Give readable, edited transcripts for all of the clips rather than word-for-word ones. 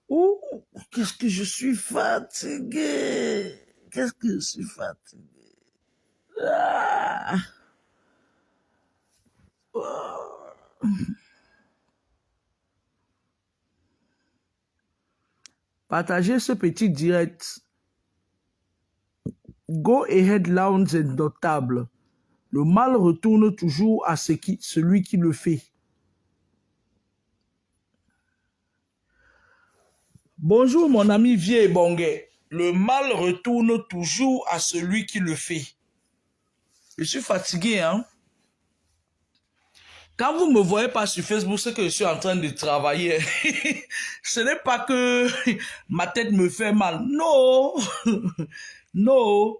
Ouh, qu'est-ce que je suis fatigué. Qu'est-ce que je suis fatigué. Ah. Oh. Partagez ce petit direct. Go Ahead Lounge est notable. Le mal retourne toujours à celui qui le fait. Bonjour mon ami Vieux et Bonguet. Le mal retourne toujours à celui qui le fait. Je suis fatigué, hein. Quand vous ne me voyez pas sur Facebook, c'est que je suis en train de travailler. Ce n'est pas que ma tête me fait mal. Non. Non.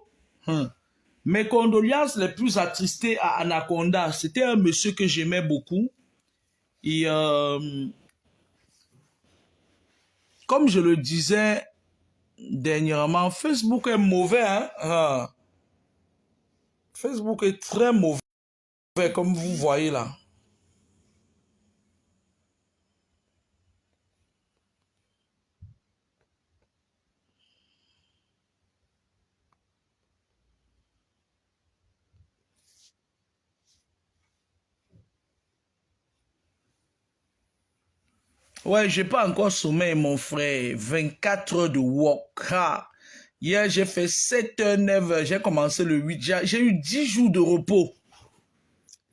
Mes condoléances les plus attristées à Anaconda. C'était un monsieur que j'aimais beaucoup. Et comme je le disais dernièrement, Facebook est mauvais. Hein? Facebook est très mauvais, comme vous voyez là. Ouais, j'ai pas encore sommeil, mon frère. 24 heures de walk. Hier, j'ai fait 7 h 9 h. J'ai commencé le 8. J'ai eu 10 jours de repos.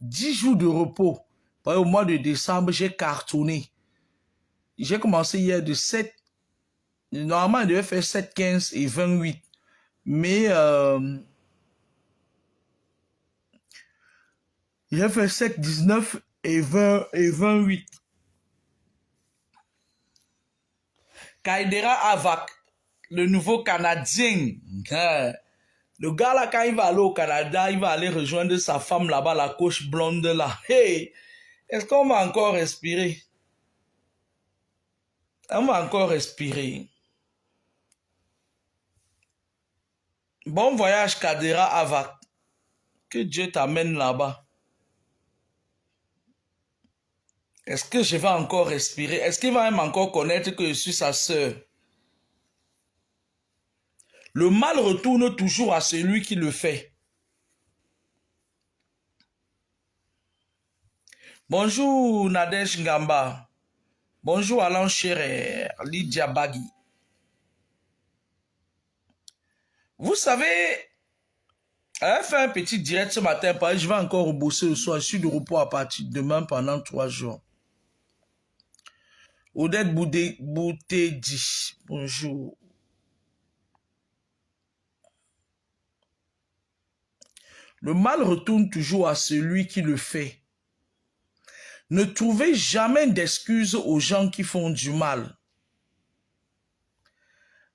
10 jours de repos. Au mois de décembre, j'ai cartonné. J'ai commencé hier de 7. Normalement, il devait faire 7, 15 et 28. Mais j'ai fait 7, 19 et 20 et 28. Kaidera Avak, le nouveau Canadien. Le gars là, quand il va aller au Canada, il va aller rejoindre sa femme là-bas, la coach blonde là. Hey, est-ce qu'on va encore respirer? On va encore respirer. Bon voyage Kadera Avak. Que Dieu t'amène là-bas. Est-ce que je vais encore respirer? Est-ce qu'il va même encore connaître que je suis sa sœur? Le mal retourne toujours à celui qui le fait. Bonjour Nadège Ngamba. Bonjour Alain Chéret, Lydia Bagui. Vous savez, elle fait un petit direct ce matin, je vais encore bosser le soir. Je suis de repos à partir de demain pendant 3 jours. Odette Boutedi, bonjour. Le mal retourne toujours à celui qui le fait. Ne trouvez jamais d'excuses aux gens qui font du mal.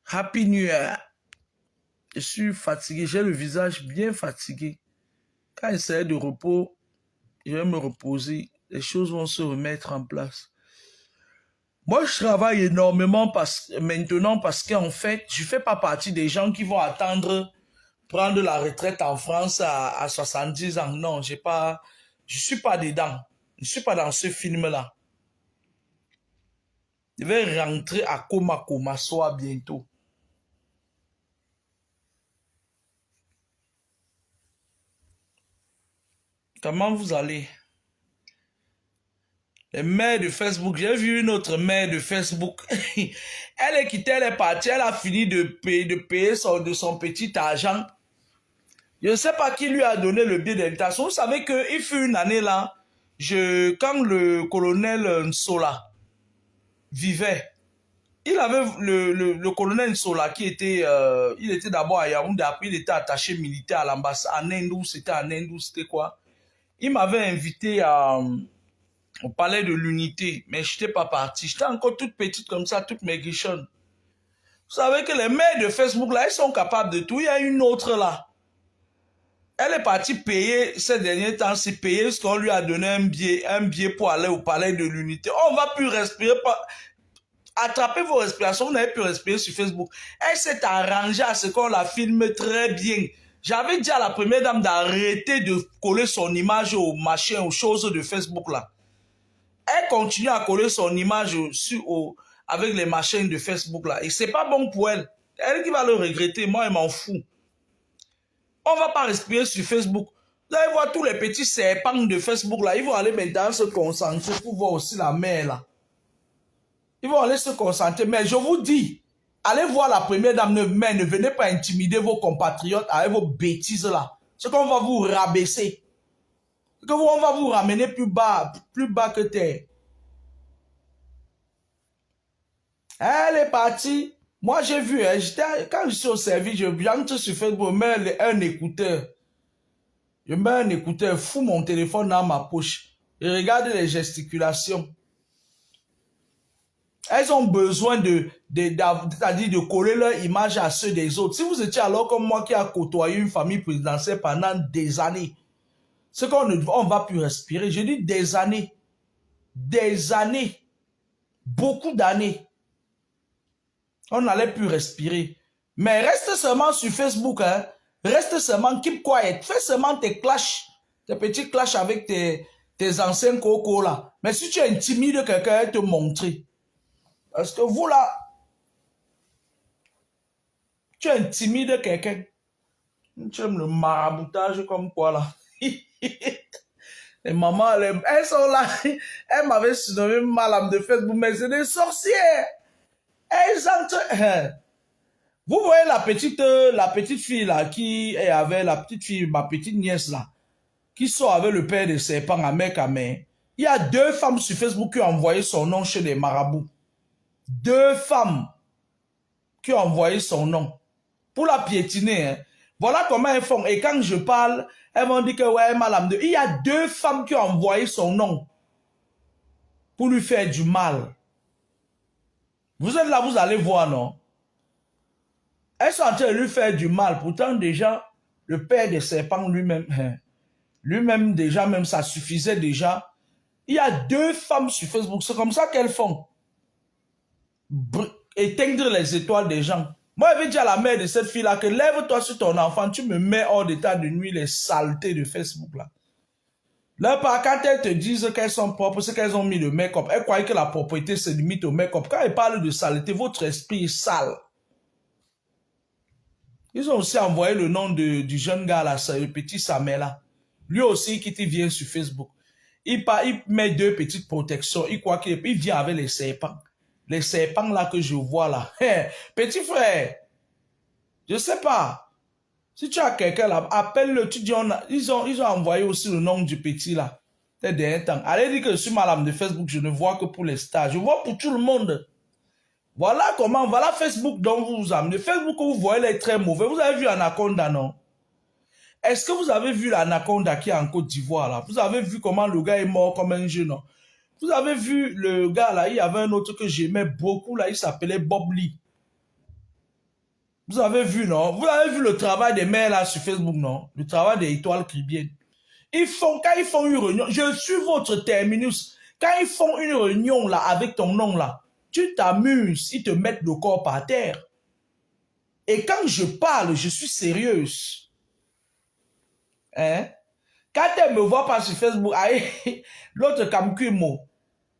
Happy New Year. Je suis fatigué, j'ai le visage bien fatigué. Quand il s'agit de repos, je vais me reposer. Les choses vont se remettre en place. Moi, je travaille énormément maintenant parce qu'en fait, je ne fais pas partie des gens qui vont attendre prendre la retraite en France à 70 ans. Non, je suis pas dedans. Je ne suis pas dans ce film-là. Je vais rentrer à Koma Soa bientôt. Comment vous allez? Les mères de Facebook, j'ai vu une autre mère de Facebook. Elle est quittée, elle est partie, elle a fini de payer de son petit argent. Je ne sais pas qui lui a donné le billet d'invitation. Vous savez qu'il fut une année là, quand le colonel Nsola vivait, il avait le colonel Nsola qui était, il était d'abord à Yaoundé, après il était attaché militaire à l'ambassade en Inde, c'était quoi? Il m'avait invité au palais de l'unité, mais je n'étais pas parti. J'étais encore toute petite comme ça, toute maigrichonne. Vous savez que les mères de Facebook là, elles sont capables de tout. Il y a une autre là. Elle est partie payer ces derniers temps, c'est payer ce qu'on lui a donné un billet pour aller au palais de l'unité. On ne va plus respirer. Attrapez vos respirations, vous n'avez plus respirer sur Facebook. Elle s'est arrangée à ce qu'on la filme très bien. J'avais dit à la première dame d'arrêter de coller son image aux machins, aux choses de Facebook là. Elle continue à coller son image avec les machines de Facebook là. Et c'est pas bon pour elle. Elle qui va le regretter, moi elle m'en fout. On va pas respirer sur Facebook. Vous allez voir tous les petits serpents de Facebook là, ils vont aller maintenant se concentrer pour voir aussi la mer là. Ils vont aller se concentrer. Mais je vous dis, allez voir la première dame, mais ne venez pas intimider vos compatriotes avec vos bêtises là. C'est qu'on va vous rabaisser. On va vous ramener plus bas que terre. Elle est partie. Moi, j'ai vu, quand je suis au service, j'entre sur Facebook, je mets un écouteur. Je mets un écouteur, fous mon téléphone dans ma poche. Et regarde les gesticulations. Elles ont besoin c'est-à-dire de coller leur image à ceux des autres. Si vous étiez alors comme moi qui a côtoyé une famille présidentielle pendant des années, c'est qu'on ne va plus respirer. Je dis des années. Des années. Beaucoup d'années. On n'allait plus respirer. Mais reste seulement sur Facebook. Hein. Reste seulement, keep quiet. Fais seulement tes clashs. Tes petits clashs avec tes anciens cocos là. Mais si tu intimides quelqu'un, elle te montrer. Parce que vous là, tu intimides quelqu'un. Tu aimes le maraboutage comme quoi là. Les mamans, elles sont là. Elles m'avaient surnommé madame de Facebook, mais c'est des sorcières. Elles entrent. Vous voyez la petite fille là qui est avec la petite fille, ma petite nièce là, qui sort avec le père de serpent à main. Il y a 2 femmes sur Facebook qui ont envoyé son nom chez les marabouts. 2 femmes qui ont envoyé son nom pour la piétiner. Hein. Voilà comment elles font. Et quand je parle, elles vont dire que ouais, madame de... Il y a 2 femmes qui ont envoyé son nom pour lui faire du mal. Vous êtes là, vous allez voir, non? Elles sont en train de lui faire du mal. Pourtant, déjà, le père des serpents lui-même, déjà, même ça suffisait déjà. Il y a 2 femmes sur Facebook. C'est comme ça qu'elles font. Éteindre les étoiles des gens. Moi, je vais dire à la mère de cette fille-là que lève-toi sur ton enfant, tu me mets hors d'état de nuit les saletés de Facebook là. Là, quand elles te disent qu'elles sont propres, c'est qu'elles ont mis le make-up. Elles croient que la propreté se limite au make-up. Quand elles parlent de saleté, votre esprit est sale. Ils ont aussi envoyé le nom du jeune gars là, le petit Samuel là. Lui aussi qui vient sur Facebook. Il met 2 petites protections. Il croit qu'il vient avec les serpents. Les serpents là que je vois là. Hey, petit frère, je sais pas. Si tu as quelqu'un là, appelle-le. Tu dis, ils ont envoyé aussi le nom du petit là. C'est dernier temps. Allez dire que je suis madame de Facebook, je ne vois que pour les stars. Je vois pour tout le monde. Voilà comment, voilà Facebook dont vous vous amenez. Facebook que vous voyez est très mauvais. Vous avez vu Anaconda, non? Est-ce que vous avez vu l'Anaconda qui est en Côte d'Ivoire là? Vous avez vu comment le gars est mort comme un jeune, non? Vous avez vu le gars là, il y avait un autre que j'aimais beaucoup là, il s'appelait Bob Lee. Vous avez vu, non? Vous avez vu le travail des mères là sur Facebook, non? Le travail des étoiles caribéennes. Quand ils font une réunion, je suis votre terminus. Quand ils font une réunion là avec ton nom là, tu t'amuses, ils te mettent le corps par terre. Et quand je parle, je suis sérieuse. Hein? Quand elle me voit pas sur Facebook, l'autre Kamkuimo,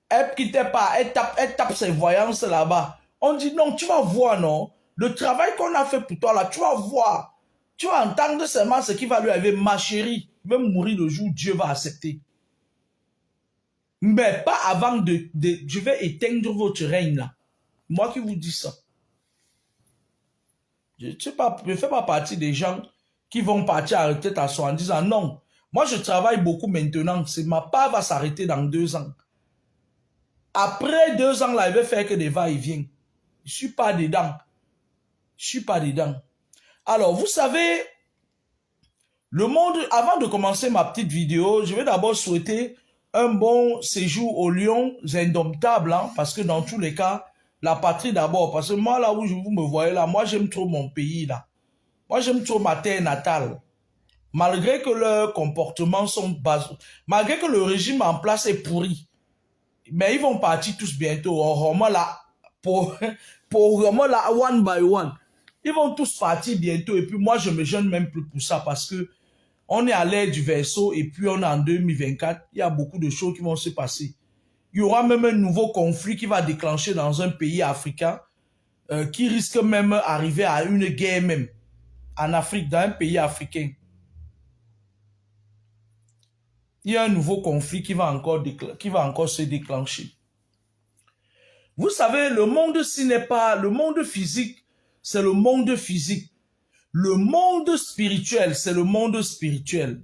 elle quittait pas, elle tape ses voyances là-bas. On dit non, tu vas voir, non? Le travail qu'on a fait pour toi là, tu vas voir. Tu vas entendre seulement ce qui va lui arriver, ma chérie. Il va mourir le jour où Dieu va accepter. Mais pas avant je vais éteindre votre règne là. Moi qui vous dis ça. Je ne fais pas partie des gens qui vont partir à la tête à soi en disant non. Moi je travaille beaucoup maintenant. Ma part va s'arrêter dans 2 ans. Après 2 ans là, il va faire que des va-et-vient. Je ne suis pas dedans. Je ne suis pas dedans. Alors vous savez, le monde, avant de commencer ma petite vidéo, je vais d'abord souhaiter un bon séjour aux lions indomptables, hein, parce que dans tous les cas, la patrie d'abord, parce que moi là où vous me voyez là, moi j'aime trop mon pays là. Moi j'aime trop ma terre natale. Malgré que leurs comportements sont bas, malgré que le régime en place est pourri, mais ils vont partir tous bientôt, vraiment là, pour vraiment là, one by one. Ils vont tous partir bientôt et puis moi je me gêne même plus pour ça parce que on est à l'ère du Verseau et puis on est en 2024. Il y a beaucoup de choses qui vont se passer. il y aura même un nouveau conflit qui va déclencher dans un pays africain, qui risque même d'arriver à une guerre même, en Afrique, dans un pays africain. Il y a un nouveau conflit qui va encore se déclencher. Vous savez, le monde, ce n'est pas le monde physique, c'est le monde physique. Le monde spirituel, c'est le monde spirituel.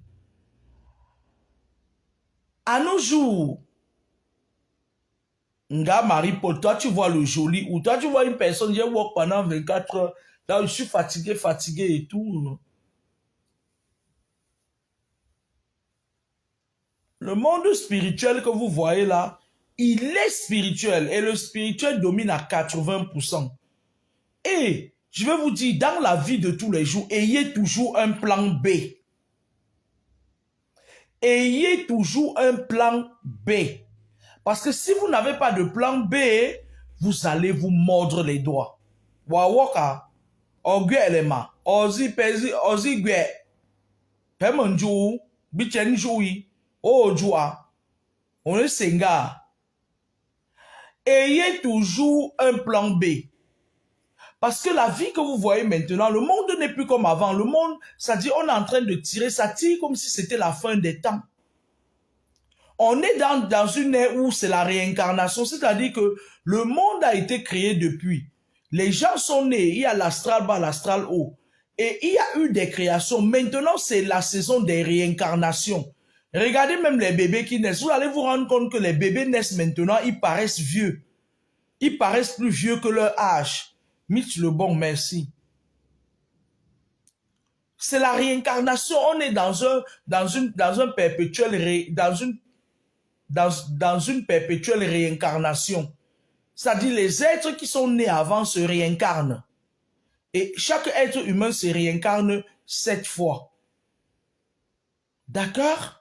À nos jours, Nga Marie-Paul, toi tu vois le joli, ou toi tu vois une personne, j'ai walk pendant 24 heures, là je suis fatigué et tout. Le monde spirituel que vous voyez là, il est spirituel et le spirituel domine à 80%. Et je vais vous dire, dans la vie de tous les jours, ayez toujours un plan B. Ayez toujours un plan B. Parce que si vous n'avez pas de plan B, vous allez vous mordre les doigts. Wawaka, Oguelema, Ozi Pezi, Ozi Gue, Pemonjou, Bichenjoui, Ojua, on est senga. Ayez toujours un plan B. Parce que la vie que vous voyez maintenant, le monde n'est plus comme avant. Le monde, ça dit, on est en train de tirer, ça tire comme si c'était la fin des temps. On est dans une ère où c'est la réincarnation, c'est-à-dire que le monde a été créé depuis. Les gens sont nés, il y a l'astral bas, l'astral haut. Et il y a eu des créations. Maintenant, c'est la saison des réincarnations. Regardez même les bébés qui naissent. Vous allez vous rendre compte que les bébés naissent maintenant, ils paraissent vieux. Ils paraissent plus vieux que leur âge. Mitch le bon, merci. C'est la réincarnation. On est dans un perpétuel dans une perpétuelle réincarnation. C'est-à-dire les êtres qui sont nés avant se réincarnent. Et chaque être humain se réincarne 7 fois. D'accord?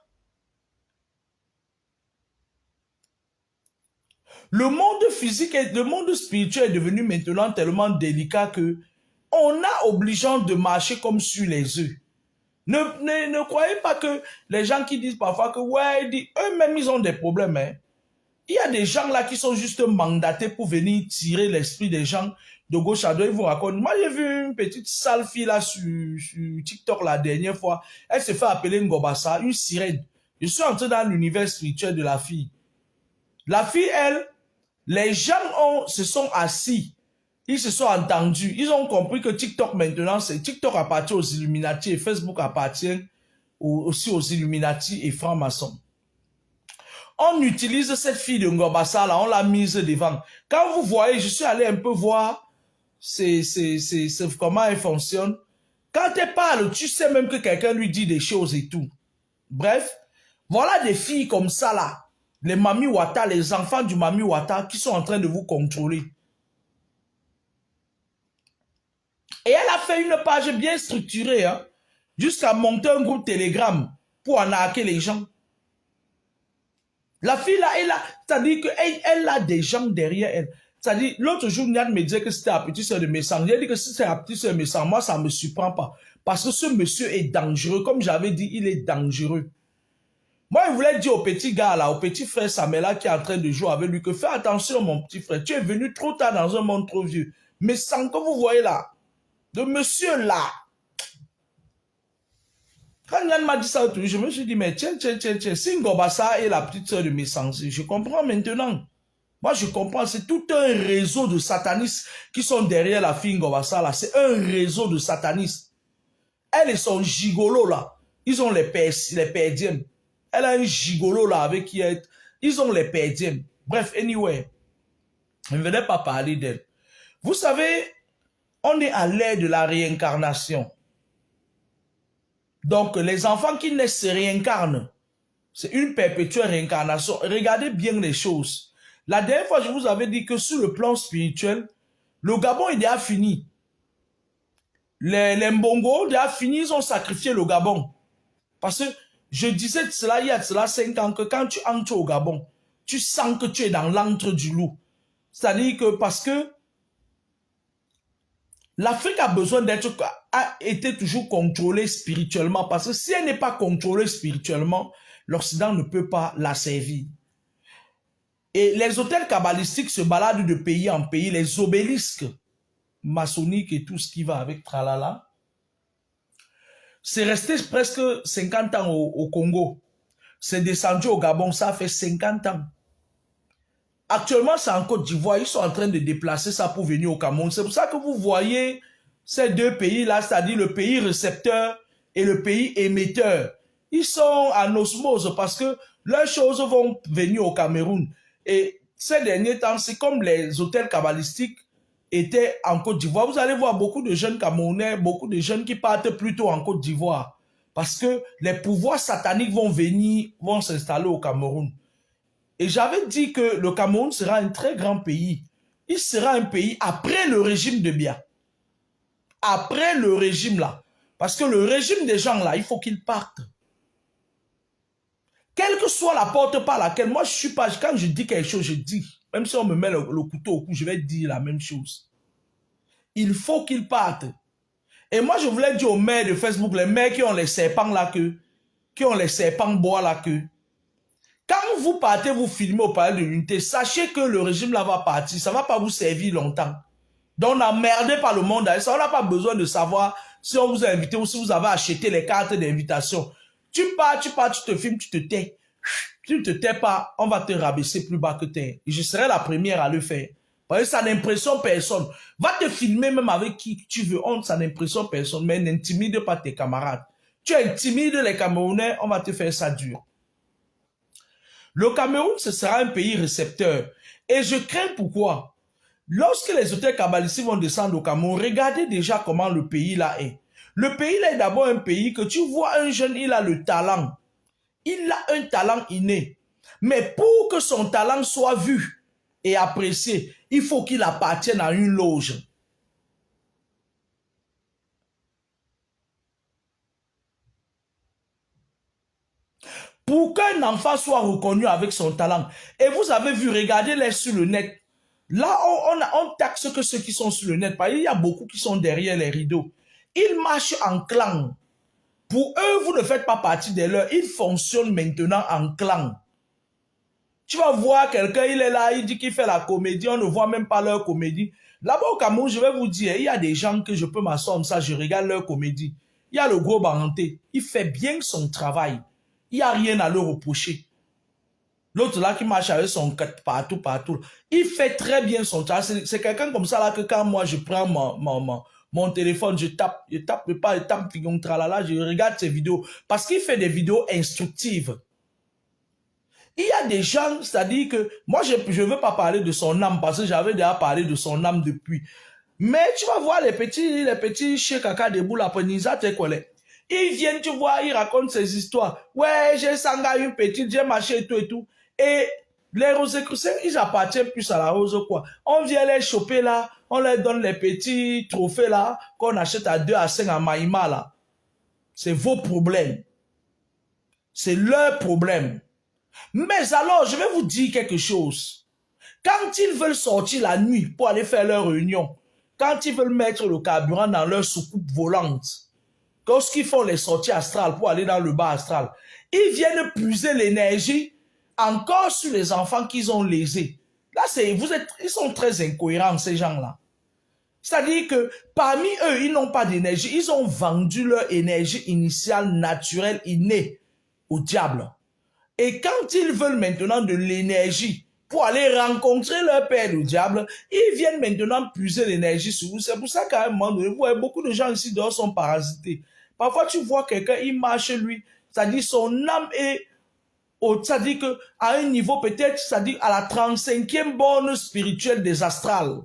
Le monde physique et le monde spirituel est devenu maintenant tellement délicat que on a obligeant de marcher comme sur les œufs. Ne croyez pas que les gens qui disent parfois que ouais, eux-mêmes ils ont des problèmes. Hein. Il y a des gens là qui sont juste mandatés pour venir tirer l'esprit des gens de gauche à droite. Ils vous racontent. Moi j'ai vu une petite sale fille là sur TikTok la dernière fois. Elle se fait appeler Ngobassa, une sirène. Je suis entré dans l'univers spirituel de la fille. La fille, elle, les gens se sont assis. Ils se sont entendus. Ils ont compris que TikTok maintenant, TikTok appartient aux Illuminati et Facebook appartient aussi aux Illuminati et francs-maçons. On utilise cette fille de Ngobassa là, on l'a mise devant. Quand vous voyez, je suis allé un peu voir comment elle fonctionne. Quand elle parle, tu sais même que quelqu'un lui dit des choses et tout. Bref, voilà des filles comme ça là. Les Mami Wata, les enfants du Mami Wata qui sont en train de vous contrôler. Et elle a fait une page bien structurée, hein, jusqu'à monter un groupe Telegram pour en hacker les gens. La fille là, c'est-à-dire qu'elle a des gens derrière elle. C'est-à-dire, l'autre jour, Niad me disait que c'était la petite soeur de mes sangs. J'ai dit que si c'est la petite soeur de mes sangs, moi, ça ne me surprend pas. Parce que ce monsieur est dangereux. Comme j'avais dit, il est dangereux. Moi, il voulait dire au petit gars là, au petit frère Samela qui est en train de jouer avec lui, que fais attention mon petit frère, tu es venu trop tard dans un monde trop vieux. Mais sans que vous voyez là, le monsieur là, quand Yann m'a dit ça, je me suis dit, mais tiens, si Ngobassa est la petite soeur de mes sens, je comprends maintenant. Moi, je comprends, c'est tout un réseau de satanistes qui sont derrière la fille Ngobassa là, c'est un réseau de satanistes. Elle et son gigolo là, ils ont les perdièmes. Elle a un gigolo là avec qui ils ont les perdièmes. Bref, anyway, je ne venais pas parler d'elle. Vous savez, on est à l'ère de la réincarnation. Donc, les enfants qui naissent se réincarnent. C'est une perpétuelle réincarnation. Regardez bien les choses. La dernière fois, je vous avais dit que sur le plan spirituel, le Gabon est déjà fini. Les Mbongo, déjà fini, ils ont sacrifié le Gabon. Parce que je disais cela il y a 5 ans que quand tu entres au Gabon, tu sens que tu es dans l'antre du loup. C'est-à-dire que parce que l'Afrique a été toujours contrôlée spirituellement. Parce que si elle n'est pas contrôlée spirituellement, l'Occident ne peut pas la servir. Et les hôtels kabbalistiques se baladent de pays en pays, les obélisques maçonniques et tout ce qui va avec tralala. C'est resté presque 50 ans au Congo. C'est descendu au Gabon, ça fait 50 ans. Actuellement, c'est en Côte d'Ivoire. Ils sont en train de déplacer ça pour venir au Cameroun. C'est pour ça que vous voyez ces deux pays-là, c'est-à-dire le pays récepteur et le pays émetteur. Ils sont en osmose parce que leurs choses vont venir au Cameroun. Et ces derniers temps, c'est comme les hôtels kabbalistiques étaient en Côte d'Ivoire. Vous allez voir beaucoup de jeunes Camerounais, beaucoup de jeunes qui partent plutôt en Côte d'Ivoire. Parce que les pouvoirs sataniques vont venir, vont s'installer au Cameroun. Et j'avais dit que le Cameroun sera un très grand pays. Il sera un pays après le régime de Biya. Après le régime là. Parce que le régime des gens là, il faut qu'ils partent. Quelle que soit la porte par laquelle, moi je suis pas, quand je dis quelque chose, je dis. Même si on me met le couteau au cou, je vais dire la même chose. Il faut qu'ils partent. Et moi je voulais dire aux maires de Facebook, les maires qui ont les serpents là qui ont les serpents bois là quand vous partez vous filmer au palais de l'unité, sachez que le régime là va partir, ça ne va pas vous servir longtemps. Donc n'emmerdez pas le monde, ça on n'a pas besoin de savoir si on vous a invité ou si vous avez acheté les cartes d'invitation. Tu pars, tu te filmes, tu te tais. Tu ne te tais pas, on va te rabaisser plus bas que t'es. Et je serai la première à le faire. Parce que ça n'impressionne personne. Va te filmer même avec qui tu veux, ça n'impressionne personne, mais n'intimide pas tes camarades. Tu intimides les Camerounais, on va te faire ça dur. Le Cameroun, ce sera un pays récepteur. Et je crains pourquoi. Lorsque les hôtels kabbalistiques vont descendre au Cameroun, regardez déjà comment le pays là est. Le pays là est d'abord un pays que tu vois un jeune, il a le talent. Il a un talent inné. Mais pour que son talent soit vu et apprécié, il faut qu'il appartienne à une loge. Pour qu'un enfant soit reconnu avec son talent. Et vous avez vu, regardez-les sur le net. Là, on taxe que ceux qui sont sur le net. Parce qu'il y a beaucoup qui sont derrière les rideaux. Ils marchent en clan. Pour eux, vous ne faites pas partie de leurs. Ils fonctionnent maintenant en clan. Tu vas voir quelqu'un, il est là, il dit qu'il fait la comédie. On ne voit même pas leur comédie. Là-bas au Cameroun, je vais vous dire, il y a des gens que je peux m'asseoir comme ça, je regarde leur comédie. Il y a le gros Baranté. Il fait bien son travail. Il n'y a rien à le reprocher. L'autre là qui marche avec son partout. Il fait très bien son travail. C'est quelqu'un comme ça là que quand moi je prends mon téléphone, je tape pas, je tape, je regarde ses vidéos. Parce qu'il fait des vidéos instructives. Il y a des gens, c'est-à-dire que moi je ne veux pas parler de son âme parce que j'avais déjà parlé de son âme depuis. Mais tu vas voir les petits chez Kaka debout la Penisa, tu sais quoi les. Ils viennent, tu vois, ils racontent ces histoires. Ouais, j'ai sanga une petite, j'ai marché et tout et tout. Et les Rosicruciens, ils appartiennent plus à la rose quoi. On vient les choper là, on leur donne les petits trophées là, qu'on achète à 2 à 5 à Maïma là. C'est vos problèmes. C'est leur problème. Mais alors, je vais vous dire quelque chose. Quand ils veulent sortir la nuit pour aller faire leur réunion, quand ils veulent mettre le carburant dans leur soucoupe volante, lorsqu'ils font les sorties astrales pour aller dans le bas astral, ils viennent puiser l'énergie encore sur les enfants qu'ils ont lésés. Là, ils sont très incohérents, ces gens-là. C'est-à-dire que parmi eux, ils n'ont pas d'énergie. Ils ont vendu leur énergie initiale, naturelle, innée au diable. Et quand ils veulent maintenant de l'énergie pour aller rencontrer leur père, le diable, ils viennent maintenant puiser l'énergie sur vous. C'est pour ça qu'à un moment donné, vous voyez, beaucoup de gens ici dehors sont parasités. Parfois, tu vois quelqu'un, il marche lui, c'est-à-dire son âme est, c'est-à-dire qu'à un niveau peut-être, c'est-à-dire à la 35e borne spirituelle des astrales.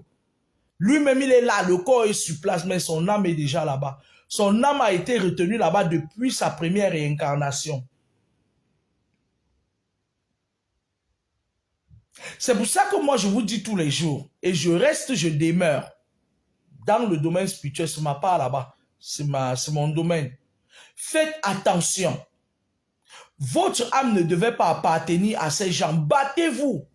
Lui-même, il est là, le corps est sur place, mais son âme est déjà là-bas. Son âme a été retenue là-bas depuis sa première réincarnation. C'est pour ça que moi, je vous dis tous les jours, et je demeure dans le domaine spirituel, c'est ma part là-bas, c'est mon domaine. Faites attention. Votre âme ne devait pas appartenir à ces gens. Battez-vous.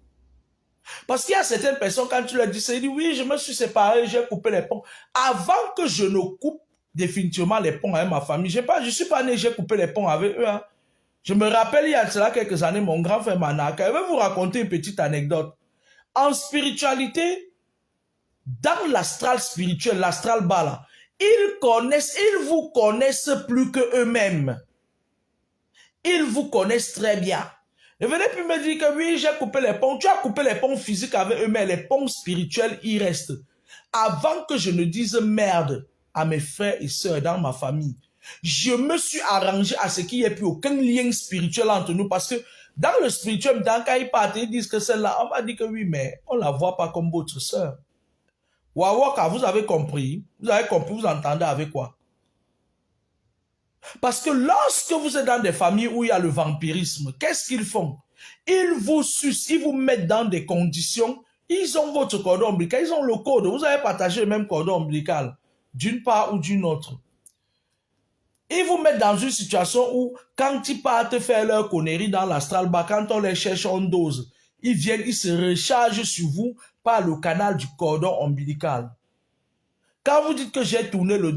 Parce qu'il y a certaines personnes, quand tu leur dis, ils disent, oui, je me suis séparé, j'ai coupé les ponts. Avant que je ne coupe définitivement les ponts avec ma famille, je suis pas né, j'ai coupé les ponts avec eux. Hein. Je me rappelle, il y a cela quelques années, mon grand frère Manaka, je vais vous raconter une petite anecdote. En spiritualité, dans l'astral spirituel, l'astral bas là, ils vous connaissent plus que eux-mêmes. Ils vous connaissent très bien. Ne venez plus me dire que oui, j'ai coupé les ponts. Tu as coupé les ponts physiques avec eux, mais les ponts spirituels, ils restent. Avant que je ne dise merde à mes frères et sœurs dans ma famille, je me suis arrangé à ce qu'il n'y ait plus aucun lien spirituel entre nous parce que dans le spirituel, quand ils partent, ils disent que celle-là, on va dire que oui, mais on ne la voit pas comme votre sœur. Wawaka, vous avez compris, vous entendez avec quoi? Parce que lorsque vous êtes dans des familles où il y a le vampirisme, qu'est-ce qu'ils font? Ils vous sucent, ils vous mettent dans des conditions, ils ont votre cordon ombilical, ils ont le code, vous avez partagé le même cordon ombilical, d'une part ou d'une autre. Ils vous mettent dans une situation où, quand ils partent faire leur connerie dans l'astral bas, quand on les cherche en dose, ils viennent, ils se rechargent sur vous par le canal du cordon ombilical. Quand vous dites que j'ai tourné le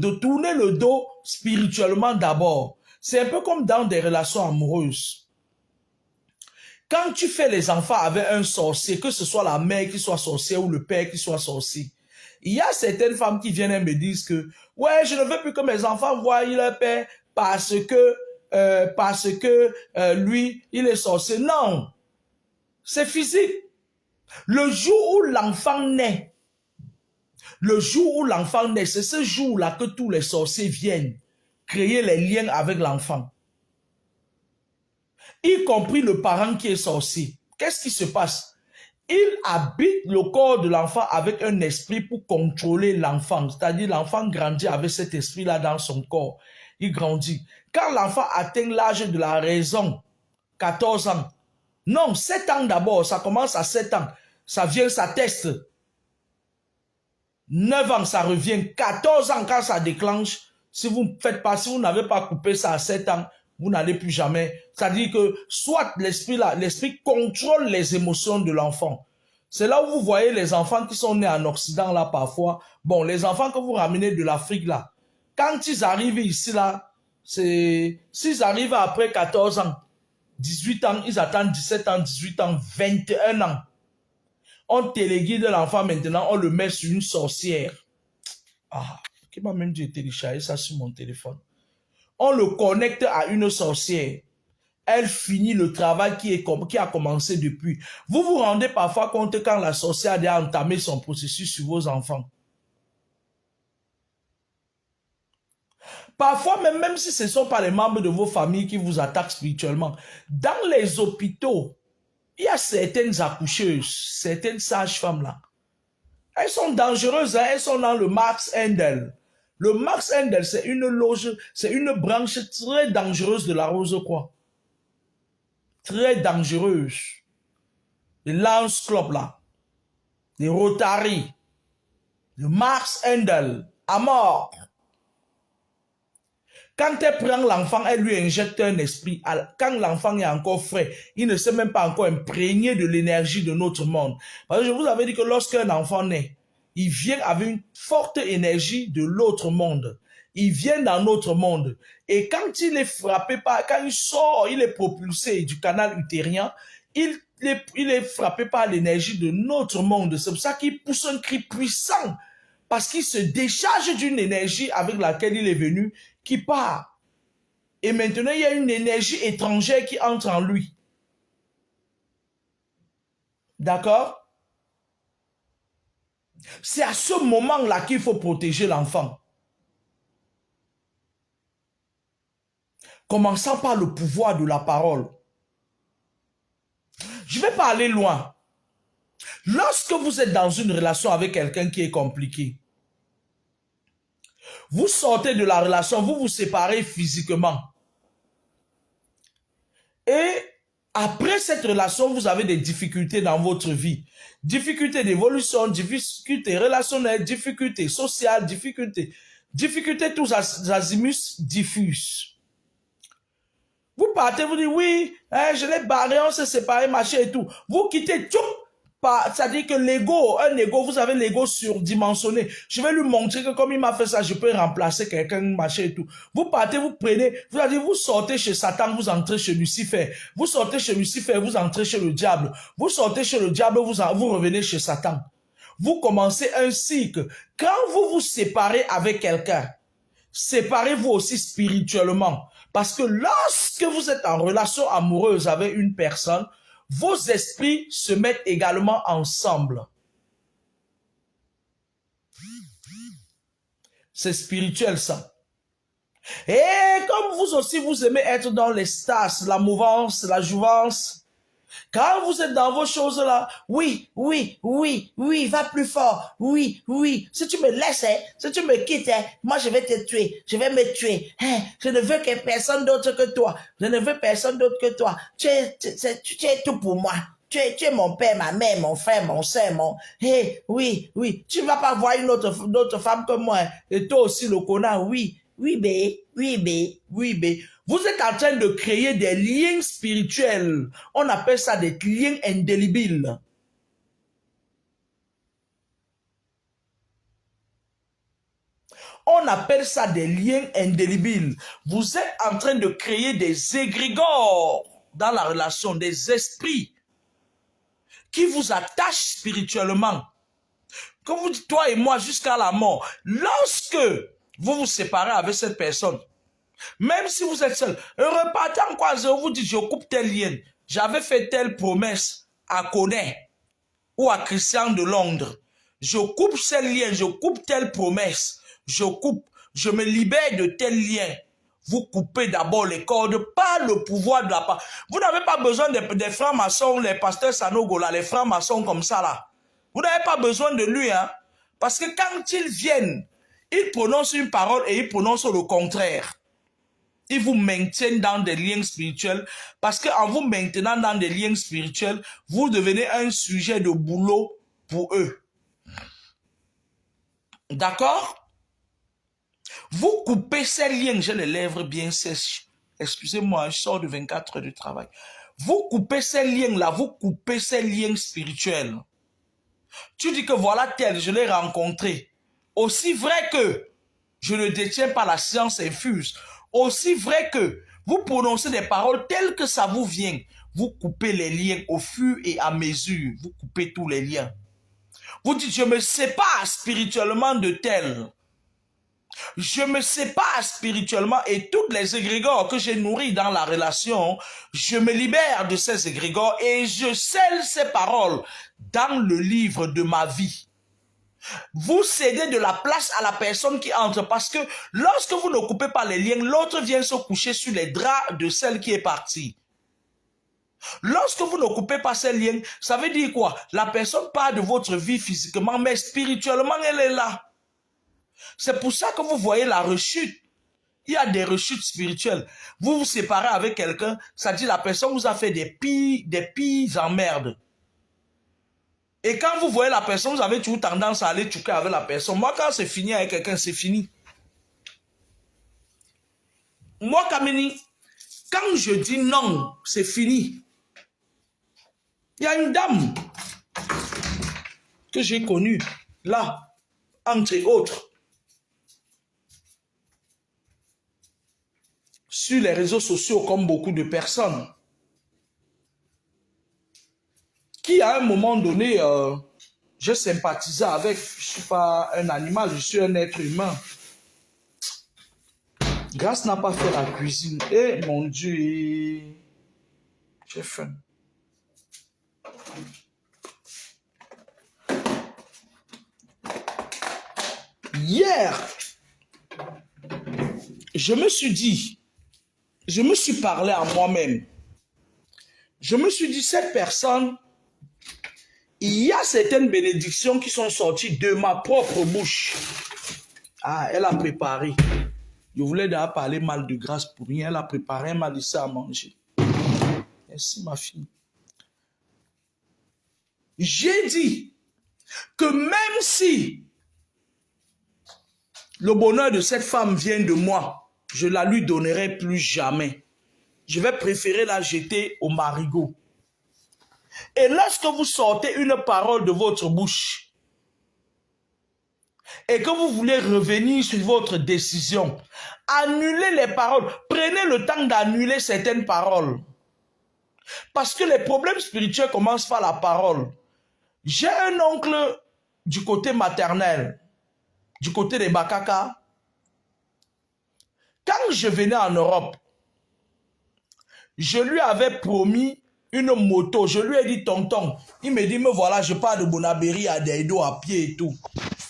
dos spirituellement d'abord. C'est un peu comme dans des relations amoureuses. Quand tu fais les enfants avec un sorcier, que ce soit la mère qui soit sorcière ou le père qui soit sorcier, il y a certaines femmes qui viennent et me disent que ouais, je ne veux plus que mes enfants voient leur père parce que lui, il est sorcier. Non, c'est physique. Le jour où l'enfant naît, c'est ce jour-là que tous les sorciers viennent créer les liens avec l'enfant. Y compris le parent qui est sorcier. Qu'est-ce qui se passe? Il habite le corps de l'enfant avec un esprit pour contrôler l'enfant. C'est-à-dire l'enfant grandit avec cet esprit-là dans son corps. Il grandit. Quand l'enfant atteint l'âge de la raison, 14 ans, non, 7 ans d'abord, ça commence à 7 ans. Ça vient, ça teste. 9 ans, ça revient. 14 ans, quand ça déclenche, si vous n'avez pas coupé ça à 7 ans, vous n'allez plus jamais. C'est-à-dire que soit l'esprit contrôle les émotions de l'enfant. C'est là où vous voyez les enfants qui sont nés en Occident là parfois. Bon, les enfants que vous ramenez de l'Afrique là, quand ils arrivent ici là, s'ils arrivent après 14 ans, 18 ans, ils attendent 17 ans, 18 ans, 21 ans. On téléguide l'enfant maintenant, on le met sur une sorcière. Ah, qui m'a même dit de télécharger ça sur mon téléphone. On le connecte à une sorcière. Elle finit le travail qui a commencé depuis. Vous vous rendez parfois compte quand la sorcière a entamé son processus sur vos enfants. Parfois, même si ce ne sont pas les membres de vos familles qui vous attaquent spirituellement, dans les hôpitaux, il y a certaines accoucheuses, certaines sages-femmes là. Elles sont dangereuses, hein? Elles sont dans le Max Handel. Le Max Handel, c'est une loge, c'est une branche très dangereuse de la Rose-Croix. Très dangereuse. Les Lance Club là, les Rotary, le Max Handel, à mort. Quand elle prend l'enfant, elle lui injecte un esprit. Quand l'enfant est encore frais, il ne s'est même pas encore imprégné de l'énergie de notre monde. Parce que je vous avais dit que lorsqu'un enfant naît, il vient avec une forte énergie de l'autre monde. Il vient dans notre monde. Et quand il est frappé par, quand il sort, il est propulsé du canal utérin, il est frappé par l'énergie de notre monde. C'est pour ça qu'il pousse un cri puissant. Parce qu'il se décharge d'une énergie avec laquelle il est venu, qui part. Et maintenant, il y a une énergie étrangère qui entre en lui. D'accord? C'est à ce moment-là qu'il faut protéger l'enfant. Commençant par le pouvoir de la parole. Je ne vais pas aller loin. Lorsque vous êtes dans une relation avec quelqu'un qui est compliqué, vous sortez de la relation, vous vous séparez physiquement. Et après cette relation, vous avez des difficultés dans votre vie. Difficultés d'évolution, difficultés relationnelles, difficultés sociales, difficultés tous azimuts diffuses. Vous partez, vous dites oui, hein, je l'ai barré, on s'est séparé, machin et tout. Vous quittez tout. C'est-à-dire que l'ego, un ego, vous avez l'ego surdimensionné. Je vais lui montrer que comme il m'a fait ça, je peux remplacer quelqu'un, machin et tout. Vous partez, vous prenez, vous sortez chez Satan, vous entrez chez Lucifer. Vous sortez chez Lucifer, vous entrez chez le diable. Vous sortez chez le diable, vous revenez chez Satan. Vous commencez un cycle. Quand vous vous séparez avec quelqu'un, séparez-vous aussi spirituellement. Parce que lorsque vous êtes en relation amoureuse avec une personne, vos esprits se mettent également ensemble. C'est spirituel ça. Et comme vous aussi, vous aimez être dans l'extase, la mouvance, la jouvence, quand vous êtes dans vos choses-là, oui, va plus fort, oui, si tu me laisses, si tu me quittes, moi je vais te tuer, je vais me tuer, je ne veux que personne d'autre que toi, je ne veux personne d'autre que toi, tu es tout pour moi. Tu es mon père, ma mère, mon frère, mon soeur, oui, tu ne vas pas voir une autre femme que moi, et toi aussi le connard, oui, bé. Vous êtes en train de créer des liens spirituels. On appelle ça des liens indélébiles. On appelle ça des liens indélébiles. Vous êtes en train de créer des égrégores dans la relation, des esprits qui vous attachent spirituellement. Comme vous dites, toi et moi, jusqu'à la mort, lorsque vous vous séparez avec cette personne, même si vous êtes seul, repartez en croisant, vous dites, je coupe tel lien. J'avais fait telle promesse à Conet ou à Christian de Londres. Je coupe ce lien, je coupe telle promesse. Je me libère de tel lien. Vous coupez d'abord les cordes, pas le pouvoir de la part. Vous n'avez pas besoin des francs-maçons, les pasteurs Sanogo, là, les francs-maçons comme ça, là. Vous n'avez pas besoin de lui, hein. Parce que quand ils viennent, ils prononcent une parole et ils prononcent le contraire. Ils vous maintiennent dans des liens spirituels parce qu'en vous maintenant dans des liens spirituels, vous devenez un sujet de boulot pour eux. D'accord? Vous coupez ces liens, j'ai les lèvres bien sèches. Excusez-moi, je sors de 24 heures de travail. Vous coupez ces liens-là, vous coupez ces liens spirituels. Tu dis que voilà tel, je l'ai rencontré. Aussi vrai que je ne détiens pas la science infuse, aussi vrai que vous prononcez des paroles telles que ça vous vient, vous coupez les liens au fur et à mesure, vous coupez tous les liens. Vous dites, je me sépare spirituellement de tel. Je me sépare spirituellement et toutes les égrégores que j'ai nourris dans la relation, je me libère de ces égrégores et je scelle ces paroles dans le livre de ma vie. Vous cédez de la place à la personne qui entre parce que lorsque vous ne coupez pas les liens, l'autre vient se coucher sur les draps de celle qui est partie. Lorsque vous ne coupez pas ces liens, ça veut dire quoi? La personne part de votre vie physiquement, mais spirituellement, elle est là. C'est pour ça que vous voyez la rechute. Il y a des rechutes spirituelles. Vous vous séparez avec quelqu'un, ça dit la personne vous a fait des pires emmerdes. Et quand vous voyez la personne, vous avez toujours tendance à aller choquer avec la personne. Moi, quand c'est fini avec quelqu'un, c'est fini. Moi, Kamini, quand je dis non, c'est fini. Il y a une dame que j'ai connue, là, entre autres, sur les réseaux sociaux, comme beaucoup de personnes, qui à un moment donné, je sympathisais avec, je ne suis pas un animal, je suis un être humain. Grâce n'a pas fait la cuisine. Eh mon Dieu, j'ai faim. Hier, je me suis dit, je me suis parlé à moi-même. Je me suis dit, cette personne, il y a certaines bénédictions qui sont sorties de ma propre bouche. Ah, elle a préparé. Je voulais d'ailleurs parler mal de grâce pour rien. Elle a préparé, elle m'a dit ça à manger. Merci ma fille. J'ai dit que même si le bonheur de cette femme vient de moi, je la lui donnerai plus jamais. Je vais préférer la jeter au marigot. Et lorsque vous sortez une parole de votre bouche et que vous voulez revenir sur votre décision, annulez les paroles. Prenez le temps d'annuler certaines paroles. Parce que les problèmes spirituels commencent par la parole. J'ai un oncle du côté maternel, du côté des Bakaka. Quand je venais en Europe, je lui avais promis une moto. Je lui ai dit, tonton. Il me dit, me voilà, je pars de Bonabéry à Deido à pied et tout.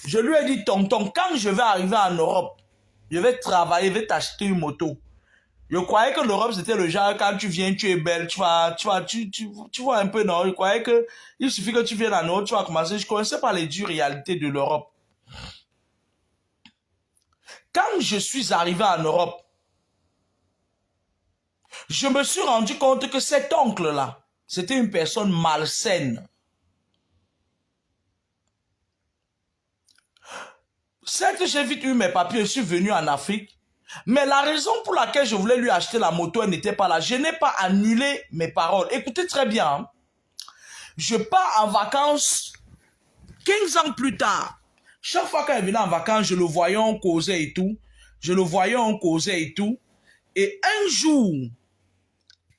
Je lui ai dit, tonton, quand je vais arriver en Europe, je vais travailler, je vais t'acheter une moto. Je croyais que l'Europe, c'était le genre, quand tu viens, tu es belle, tu vois un peu, non? Je croyais que il suffit que tu viennes en Europe, tu vas commencer. Je ne connaissais pas les dures réalités de l'Europe. Quand je suis arrivé en Europe, je me suis rendu compte que cet oncle-là, c'était une personne malsaine. Certes, j'ai vite eu mes papiers, je suis venu en Afrique. Mais la raison pour laquelle je voulais lui acheter la moto, elle n'était pas là. Je n'ai pas annulé mes paroles. Écoutez très bien. Hein. Je pars en vacances 15 ans plus tard. Chaque fois qu'elle venait en vacances, je le voyais, on causait et tout. Je le voyais, on causait et tout. Et un jour,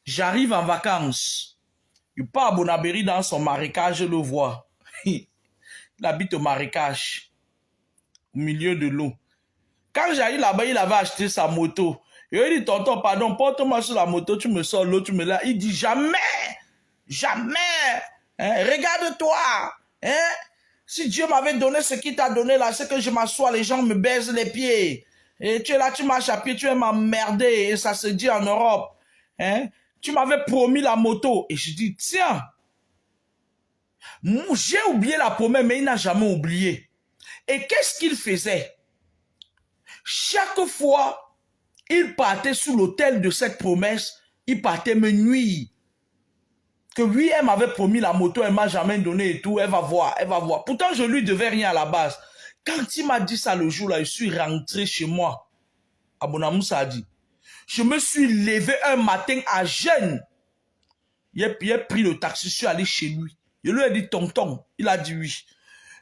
j'arrive en vacances. Il part à Bonabéry dans son marécage, je le vois. Il habite au marécage, au milieu de l'eau. Quand j'arrive là-bas, il avait acheté sa moto. Et il dit, tonton, pardon, porte-moi sur la moto, tu me sors l'eau, tu me l'as. Il dit, jamais, jamais, hein, regarde-toi, hein. Si Dieu m'avait donné ce qu'il t'a donné là, c'est que je m'assois, les gens me baisent les pieds. Et tu es là, tu marches à pied, tu vas m'emmerder, et ça se dit en Europe. Hein. Tu m'avais promis la moto. Et je dis, tiens, j'ai oublié la promesse, mais il n'a jamais oublié. Et qu'est-ce qu'il faisait? Chaque fois, il partait sous l'autel de cette promesse, il partait me nuire. Que oui, elle m'avait promis la moto, elle m'a jamais donné et tout, elle va voir, elle va voir. Pourtant, je lui devais rien à la base. Quand il m'a dit ça le jour-là, je suis rentré chez moi, à Bonamoussa a dit. Je me suis levé un matin à jeûne. Il a pris le taxi, je suis allé chez lui. Je lui ai dit, tonton, il a dit oui.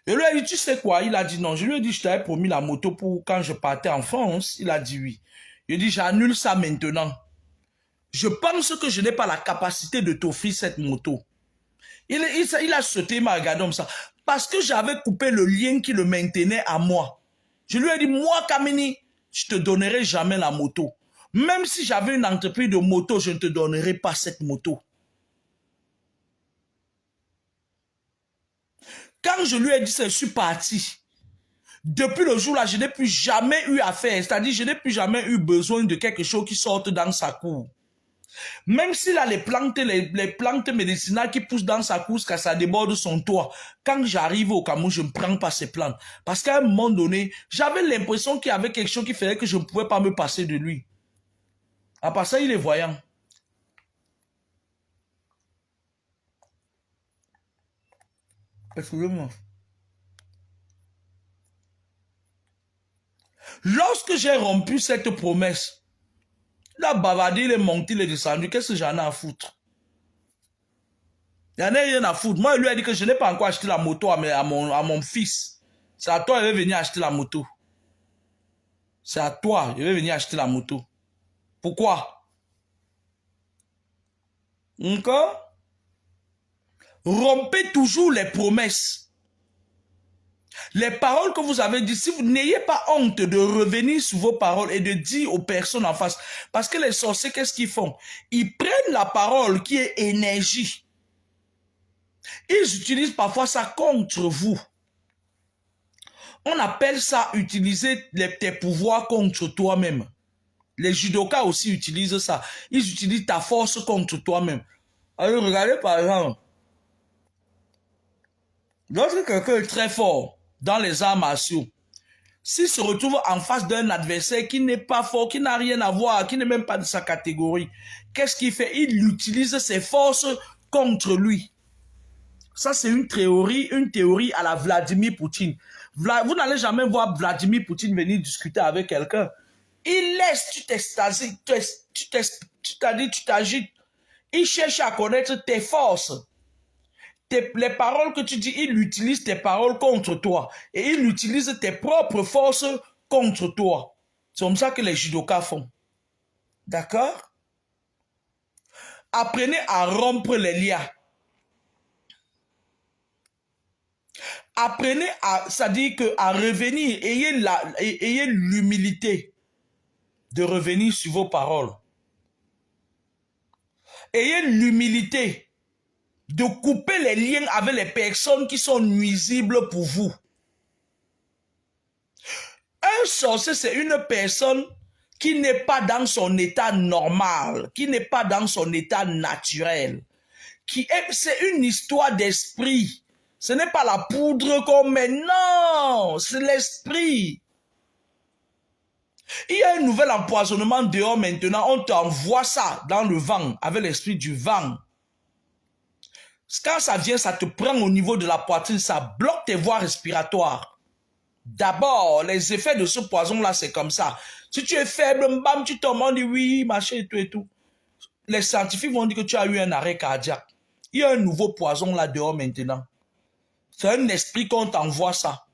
Je lui ai dit, tu sais quoi? Il a dit non. Je lui ai dit, je t'avais promis la moto pour quand je partais en France. Il a dit oui. Je lui ai dit, j'annule ça maintenant. Je pense que je n'ai pas la capacité de t'offrir cette moto. Il a sauté, il m'a regardé comme ça. Parce que j'avais coupé le lien qui le maintenait à moi. Je lui ai dit, moi, Kamini, je te donnerai jamais la moto. Même si j'avais une entreprise de moto, je ne te donnerai pas cette moto. Quand je lui ai dit ça, je suis parti. Depuis le jour-là, je n'ai plus jamais eu affaire. C'est-à-dire, je n'ai plus jamais eu besoin de quelque chose qui sorte dans sa cour. Même s'il a les plantes médicinales qui poussent dans sa cour, quand ça déborde son toit. Quand j'arrive au Cameroun, je ne prends pas ces plantes. Parce qu'à un moment donné, j'avais l'impression qu'il y avait quelque chose qui faisait que je ne pouvais pas me passer de lui. À part ça, il est voyant. Excusez-moi. Lorsque j'ai rompu cette promesse, la bavardé, il est monté, il est descendu. Qu'est-ce que j'en ai à foutre? Il n'y en a rien à foutre. Moi, il lui a dit que je n'ai pas encore acheté la moto à mon fils. C'est à toi, il va venir acheter la moto. C'est à toi, il va venir acheter la moto. Pourquoi? Encore? Rompez toujours les promesses. Les paroles que vous avez dites, si vous n'ayez pas honte de revenir sur vos paroles et de dire aux personnes en face. Parce que les sorciers, qu'est-ce qu'ils font? Ils prennent la parole qui est énergie. Ils utilisent parfois ça contre vous. On appelle ça utiliser tes pouvoirs contre toi-même. Les judokas aussi utilisent ça. Ils utilisent ta force contre toi-même. Alors regardez par exemple. Lorsque quelqu'un est très fort dans les arts martiaux, s'il se retrouve en face d'un adversaire qui n'est pas fort, qui n'a rien à voir, qui n'est même pas de sa catégorie, qu'est-ce qu'il fait? Il utilise ses forces contre lui. Ça, c'est une théorie à la Vladimir Poutine. Vous n'allez jamais voir Vladimir Poutine venir discuter avec quelqu'un. Il laisse, tu t'extasies, tu t'agites. Il cherche à connaître tes forces. les paroles que tu dis, il utilise tes paroles contre toi. Et il utilise tes propres forces contre toi. C'est comme ça que les judokas font. D'accord? Apprenez à rompre les liens. Apprenez à, c'est-à-dire que à revenir, ayez l'humilité de revenir sur vos paroles. Ayez l'humilité de couper les liens avec les personnes qui sont nuisibles pour vous. Un sorcier, c'est une personne qui n'est pas dans son état normal, qui n'est pas dans son état naturel. C'est une histoire d'esprit. Ce n'est pas la poudre qu'on met, non, c'est l'esprit. Il y a un nouvel empoisonnement dehors maintenant, on t'envoie ça dans le vent, avec l'esprit du vent. Quand ça vient, ça te prend au niveau de la poitrine, ça bloque tes voies respiratoires. D'abord, les effets de ce poison-là, c'est comme ça. Si tu es faible, bam, tu tombes, on dit oui, machin et tout et tout. Les scientifiques vont dire que tu as eu un arrêt cardiaque. Il y a un nouveau poison là dehors maintenant. C'est un esprit qu'on t'envoie ça.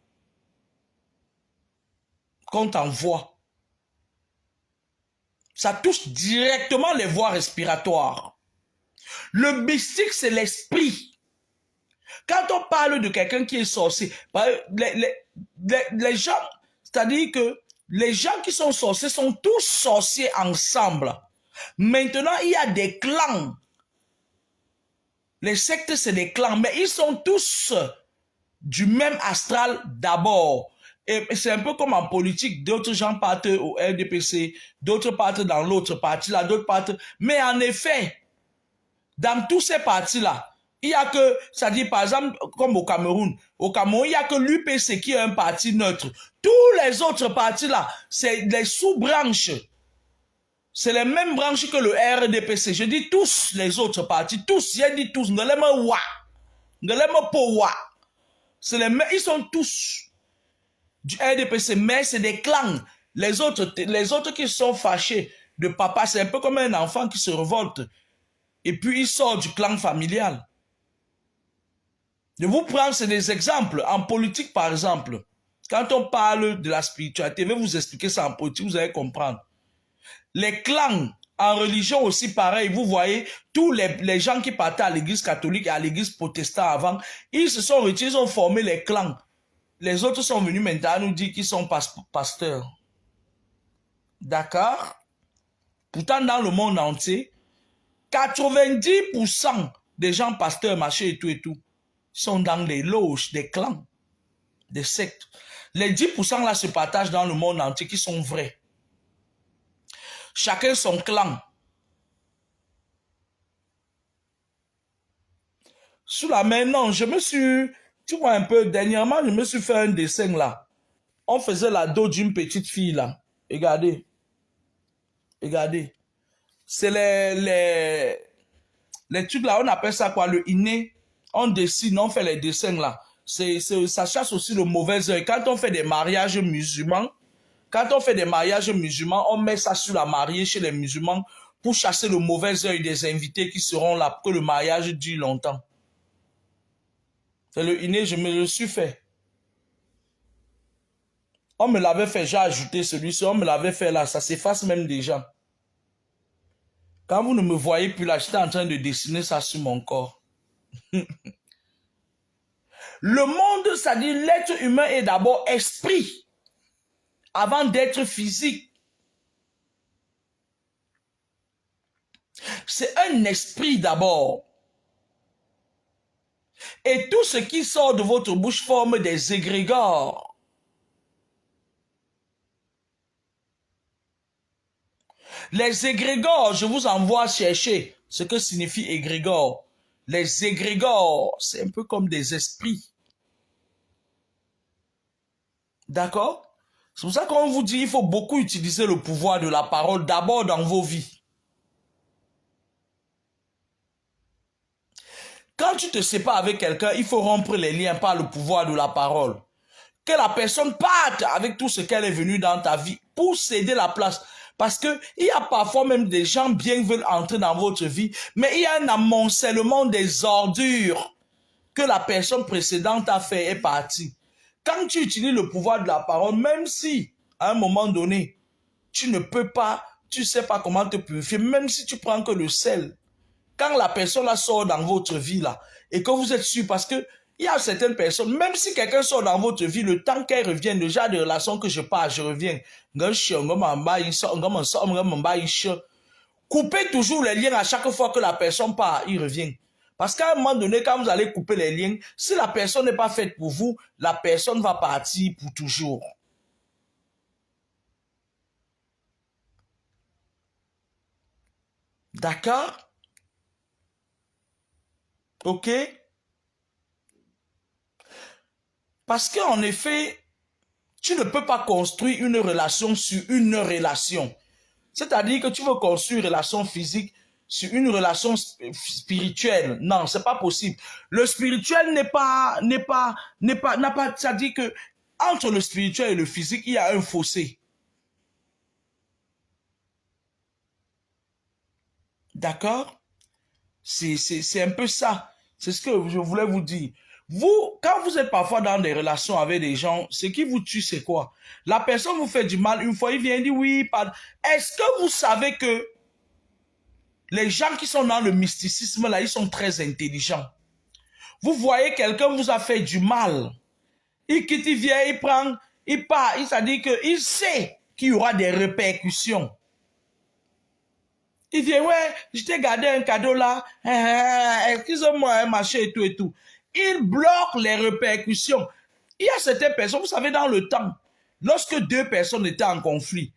Qu'on t'envoie. Ça touche directement les voies respiratoires. Le mystique, c'est l'esprit. Quand on parle de quelqu'un qui est sorcier, les gens, c'est-à-dire que les gens qui sont sorciers sont tous sorciers ensemble. Maintenant, il y a des clans. Les sectes, c'est des clans, mais ils sont tous du même astral d'abord. Et c'est un peu comme en politique, d'autres gens partent au RDPC, d'autres partent dans l'autre parti là, d'autres partent. Mais en effet, dans tous ces partis-là, il n'y a que, c'est-à-dire par exemple, comme au Cameroun, il n'y a que l'UPC qui est un parti neutre. Tous les autres partis-là, c'est les sous-branches. C'est les mêmes branches que le RDPC. Je dis tous les autres partis, tous, j'ai dit tous, ne l'aiment pas, ne l'aiment pas. C'est les mêmes, ils sont tous du RDPC, mais c'est des clans. Les autres qui sont fâchés de papa, c'est un peu comme un enfant qui se révolte. Et puis il sort du clan familial. Je vous prends des exemples. En politique, par exemple, quand on parle de la spiritualité, je vais vous expliquer ça en politique, vous allez comprendre. Les clans, en religion aussi pareil, vous voyez, tous les gens qui partaient à l'église catholique et à l'église protestante avant, ils se sont retirés, ils ont formé les clans. Les autres sont venus maintenant nous dire qu'ils sont pasteurs. D'accord? Pourtant, dans le monde entier, 90% des gens pasteurs, machin et tout, sont dans les loges, des clans, des sectes. Les 10% là se partagent dans le monde entier qui sont vrais. Chacun son clan. Sous la main, non, je me suis, tu vois un peu, dernièrement, je me suis fait un dessin là. On faisait la dos d'une petite fille là. Regardez. Regardez. C'est les trucs là, on appelle ça quoi, le inné. On dessine, on fait les dessins là. Ça chasse aussi le mauvais œil. Quand on fait des mariages musulmans, on met ça sur la mariée chez les musulmans pour chasser le mauvais œil des invités qui seront là pour que le mariage dure longtemps. C'est le inné, je me le suis fait. On me l'avait fait, j'ai ajouté celui-ci, on me l'avait fait là, ça s'efface même déjà. Quand vous ne me voyez plus là, j'étais en train de dessiner ça sur mon corps. Le monde, ça dit l'être humain est d'abord esprit avant d'être physique. C'est un esprit d'abord. Et tout ce qui sort de votre bouche forme des égrégores. Les égrégores, je vous envoie chercher ce que signifie égrégore. Les égrégores, c'est un peu comme des esprits. D'accord? C'est pour ça qu'on vous dit qu'il faut beaucoup utiliser le pouvoir de la parole d'abord dans vos vies. Quand tu te sépares avec quelqu'un, il faut rompre les liens par le pouvoir de la parole. Que la personne parte avec tout ce qu'elle est venue dans ta vie pour céder la place. Parce que il y a parfois même des gens bien qui veulent entrer dans votre vie, mais il y a un amoncellement des ordures. que la personne précédente a fait est partie. Quand tu utilises le pouvoir de la parole, même si, à un moment donné, tu ne peux pas, tu ne sais pas comment te purifier, même si tu prends que le sel, quand la personne là sort dans votre vie là, et que vous êtes sûr, parce que il y a certaines personnes, même si quelqu'un sort dans votre vie, le temps qu'elle revienne, le genre de relation que je parle, je reviens. Coupez toujours les liens à chaque fois que la personne part, il revient. Parce qu'à un moment donné, quand vous allez couper les liens, si la personne n'est pas faite pour vous, la personne va partir pour toujours. D'accord? Ok? Parce qu'en effet, tu ne peux pas construire une relation sur une relation. C'est-à-dire que tu veux construire une relation physique sur une relation spirituelle. Non, c'est pas possible. Le spirituel n'a pas, c'est-à-dire que entre le spirituel et le physique, il y a un fossé. D'accord? C'est un peu ça. C'est ce que je voulais vous dire. Vous, quand vous êtes parfois dans des relations avec des gens, ce qui vous tue, c'est quoi? La personne vous fait du mal, une fois, il vient dire oui, pardon. Est-ce que vous savez que les gens qui sont dans le mysticisme, là, ils sont très intelligents. Vous voyez, quelqu'un vous a fait du mal. Il quitte, il vient, il prend, il part. Il s'est dit qu'il sait qu'il y aura des répercussions. Il vient, ouais, je t'ai gardé un cadeau là. Excusez-moi, un machin et tout et tout. Il bloque les répercussions. Il y a certaines personnes, vous savez, dans le temps, lorsque deux personnes étaient en conflit,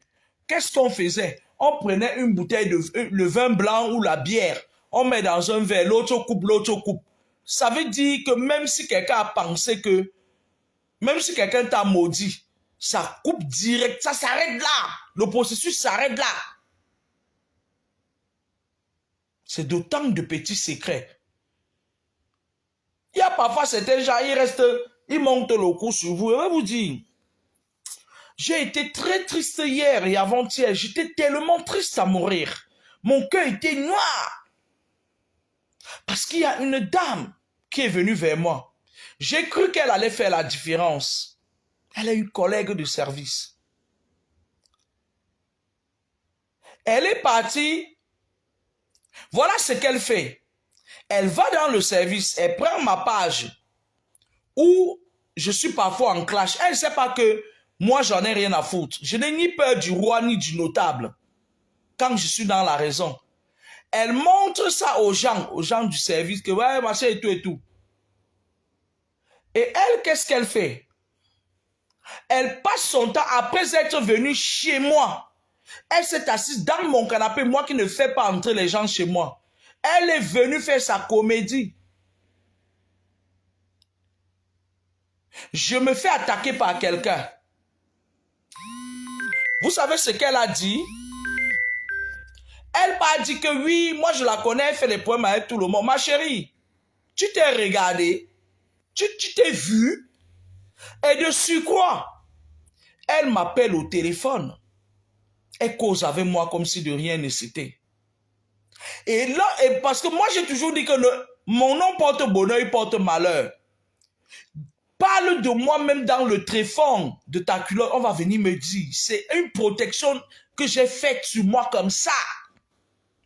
qu'est-ce qu'on faisait? On prenait une bouteille de le vin blanc ou la bière, on met dans un verre, l'autre coupe, l'autre coupe. Ça veut dire que même si quelqu'un a pensé que, même si quelqu'un t'a maudit, ça coupe direct, ça s'arrête là. Le processus s'arrête là. C'est d'autant de petits secrets. Il y a parfois certains gens, ils montent le coup sur vous. Je vais vous dire, j'ai été très triste hier et avant-hier. J'étais tellement triste à mourir. Mon cœur était noir. Parce qu'il y a une dame qui est venue vers moi. J'ai cru qu'elle allait faire la différence. Elle est une collègue de service. Elle est partie. Voilà ce qu'elle fait. Elle va dans le service, elle prend ma page où je suis parfois en clash. Elle ne sait pas que moi, j'en ai rien à foutre. Je n'ai ni peur du roi ni du notable quand je suis dans la raison. Elle montre ça aux gens du service, que ouais, machin et tout et tout. Et elle, qu'est-ce qu'elle fait? Elle passe son temps, après être venue chez moi. Elle s'est assise dans mon canapé, moi qui ne fais pas entrer les gens chez moi. Elle est venue faire sa comédie. Je me fais attaquer par quelqu'un. Vous savez ce qu'elle a dit? Elle m'a dit que oui, moi je la connais, elle fait des poèmes avec tout le monde. Ma chérie, tu t'es regardé, tu t'es vu, et de surcroît, elle m'appelle au téléphone. Elle cause avec moi comme si de rien ne s'était. Et là, parce que moi j'ai toujours dit que mon nom porte bonheur, il porte malheur. Parle de moi-même dans le tréfonds de ta culotte, on va venir me dire. C'est une protection que j'ai faite sur moi comme ça.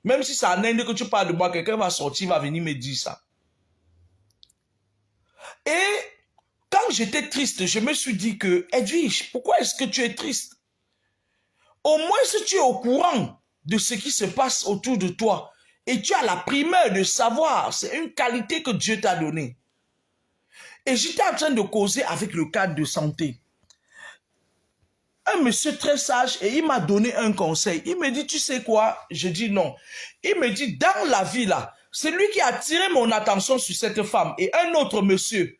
Même si c'est en Inde que tu parles de moi, quelqu'un va sortir, va venir me dire ça. Et quand j'étais triste, je me suis dit que, Edwige, pourquoi est-ce que tu es triste? Au moins si tu es au courant de ce qui se passe autour de toi et tu as la primeur de savoir, c'est une qualité que Dieu t'a donnée. Et j'étais en train de causer avec le cadre de santé. Un monsieur très sage et il m'a donné un conseil. Il me dit, tu sais quoi? Je dis non. Il me dit, dans la vie là, c'est lui qui a attiré mon attention sur cette femme et un autre monsieur,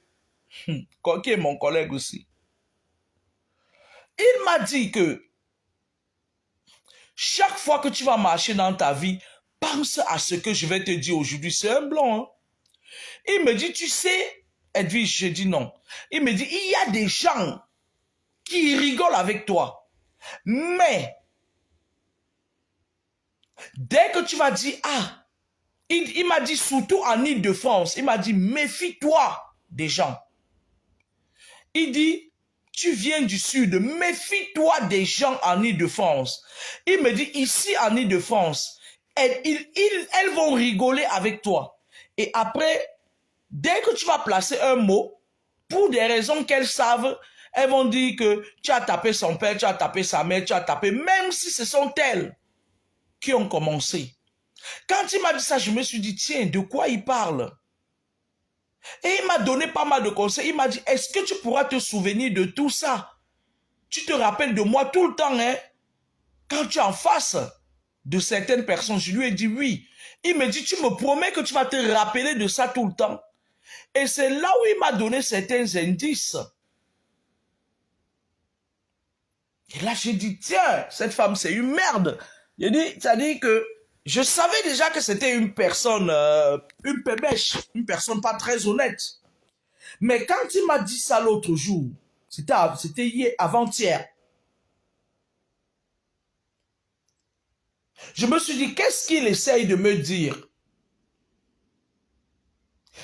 qui est mon collègue aussi. Il m'a dit que chaque fois que tu vas marcher dans ta vie, pense à ce que je vais te dire aujourd'hui. C'est un blanc. Hein? Il me dit, tu sais, Edwige, je dis non. Il me dit, il y a des gens qui rigolent avec toi. Mais, dès que tu vas dire, ah, il m'a dit surtout en Île-de-France, il m'a dit, méfie-toi. des gens. Il dit, tu viens du sud, méfie-toi des gens en Île-de-France. Il me dit, ici en Île-de-France, elles vont rigoler avec toi. Et après, dès que tu vas placer un mot, pour des raisons qu'elles savent, elles vont dire que tu as tapé son père, tu as tapé sa mère, tu as tapé, même si ce sont elles qui ont commencé. Quand il m'a dit ça, je me suis dit, tiens, de quoi il parle? Et il m'a donné pas mal de conseils. Il m'a dit, est-ce que tu pourras te souvenir de tout ça? Tu te rappelles de moi tout le temps, hein? Quand tu es en face de certaines personnes, je lui ai dit oui. Il me dit, tu me promets que tu vas te rappeler de ça tout le temps. Et c'est là où il m'a donné certains indices. Et là, j'ai dit, tiens, cette femme, c'est une merde. J'ai dit, c'est-à-dire que je savais déjà que c'était une personne, une pébèche, une personne pas très honnête. Mais quand il m'a dit ça l'autre jour, c'était hier, avant-hier, je me suis dit, qu'est-ce qu'il essaye de me dire?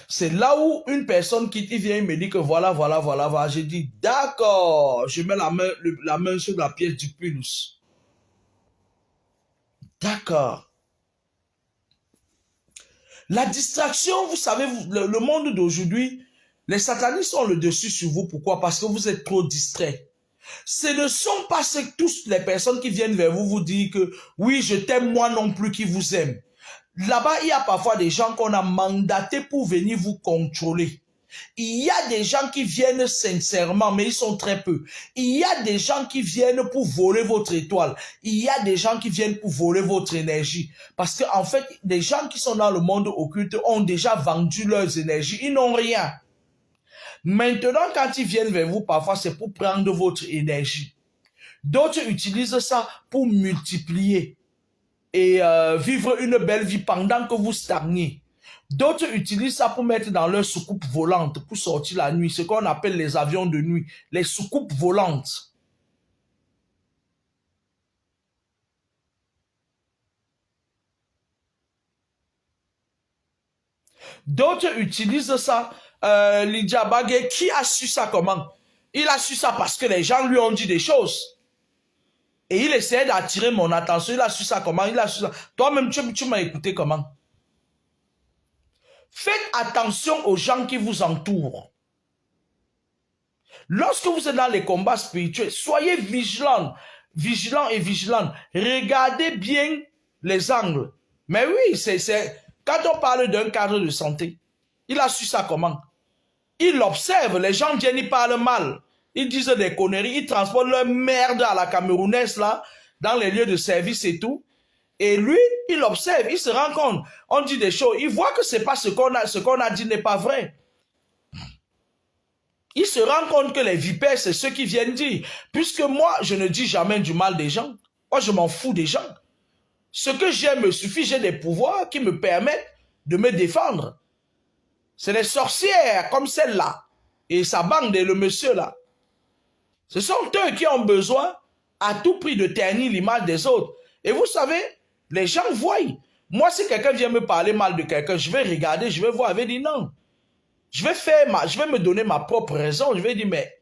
C'est là où une personne qui vient et me dit que voilà. J'ai dit, d'accord, je mets la main sur la pièce du pulse. D'accord. La distraction, vous savez, le monde d'aujourd'hui, les satanistes ont le dessus sur vous. Pourquoi? Parce que vous êtes trop distraits. Ce ne sont pas tous les personnes qui viennent vers vous vous dire que oui, je t'aime moi non plus qui vous aime. Là-bas, il y a parfois des gens qu'on a mandatés pour venir vous contrôler. Il y a des gens qui viennent sincèrement, mais ils sont très peu. Il y a des gens qui viennent pour voler votre étoile. Il y a des gens qui viennent pour voler votre énergie. Parce que en fait, les gens qui sont dans le monde occulte ont déjà vendu leurs énergies. Ils n'ont rien. Maintenant, quand ils viennent vers vous, parfois, c'est pour prendre votre énergie. D'autres utilisent ça pour multiplier et vivre une belle vie pendant que vous stagnez. D'autres utilisent ça pour mettre dans leur soucoupe volante, pour sortir la nuit, ce qu'on appelle les avions de nuit, les soucoupes volantes. D'autres utilisent ça. Lydia Bagé, qui a su ça comment? Il a su ça parce que les gens lui ont dit des choses. Et il essayait d'attirer mon attention. Il a su ça comment? Il a su ça. Toi-même, tu m'as écouté comment? Faites attention aux gens qui vous entourent. Lorsque vous êtes dans les combats spirituels, soyez vigilants et vigilants. Regardez bien les angles. Mais oui, quand on parle d'un cadre de santé, il a su ça comment? Il observe, les gens viennent, ils parlent mal. Ils disent des conneries, ils transportent leur merde à la camerounaise, là, dans les lieux de service et tout. Et lui, il observe, il se rend compte. On dit des choses, il voit que c'est pas ce qu'on a dit n'est pas vrai. Il se rend compte que les vipères, c'est ceux qui viennent dire. Puisque moi, je ne dis jamais du mal des gens. Moi, je m'en fous des gens. Ce que j'ai me suffit, j'ai des pouvoirs qui me permettent de me défendre. C'est les sorcières comme celle-là et sa bande et le monsieur là. Ce sont eux qui ont besoin à tout prix de ternir l'image des autres. Et vous savez, les gens voient. Moi, si quelqu'un vient me parler mal de quelqu'un, je vais regarder, je vais voir, je vais dire non. Je vais me donner ma propre raison. Je vais dire, mais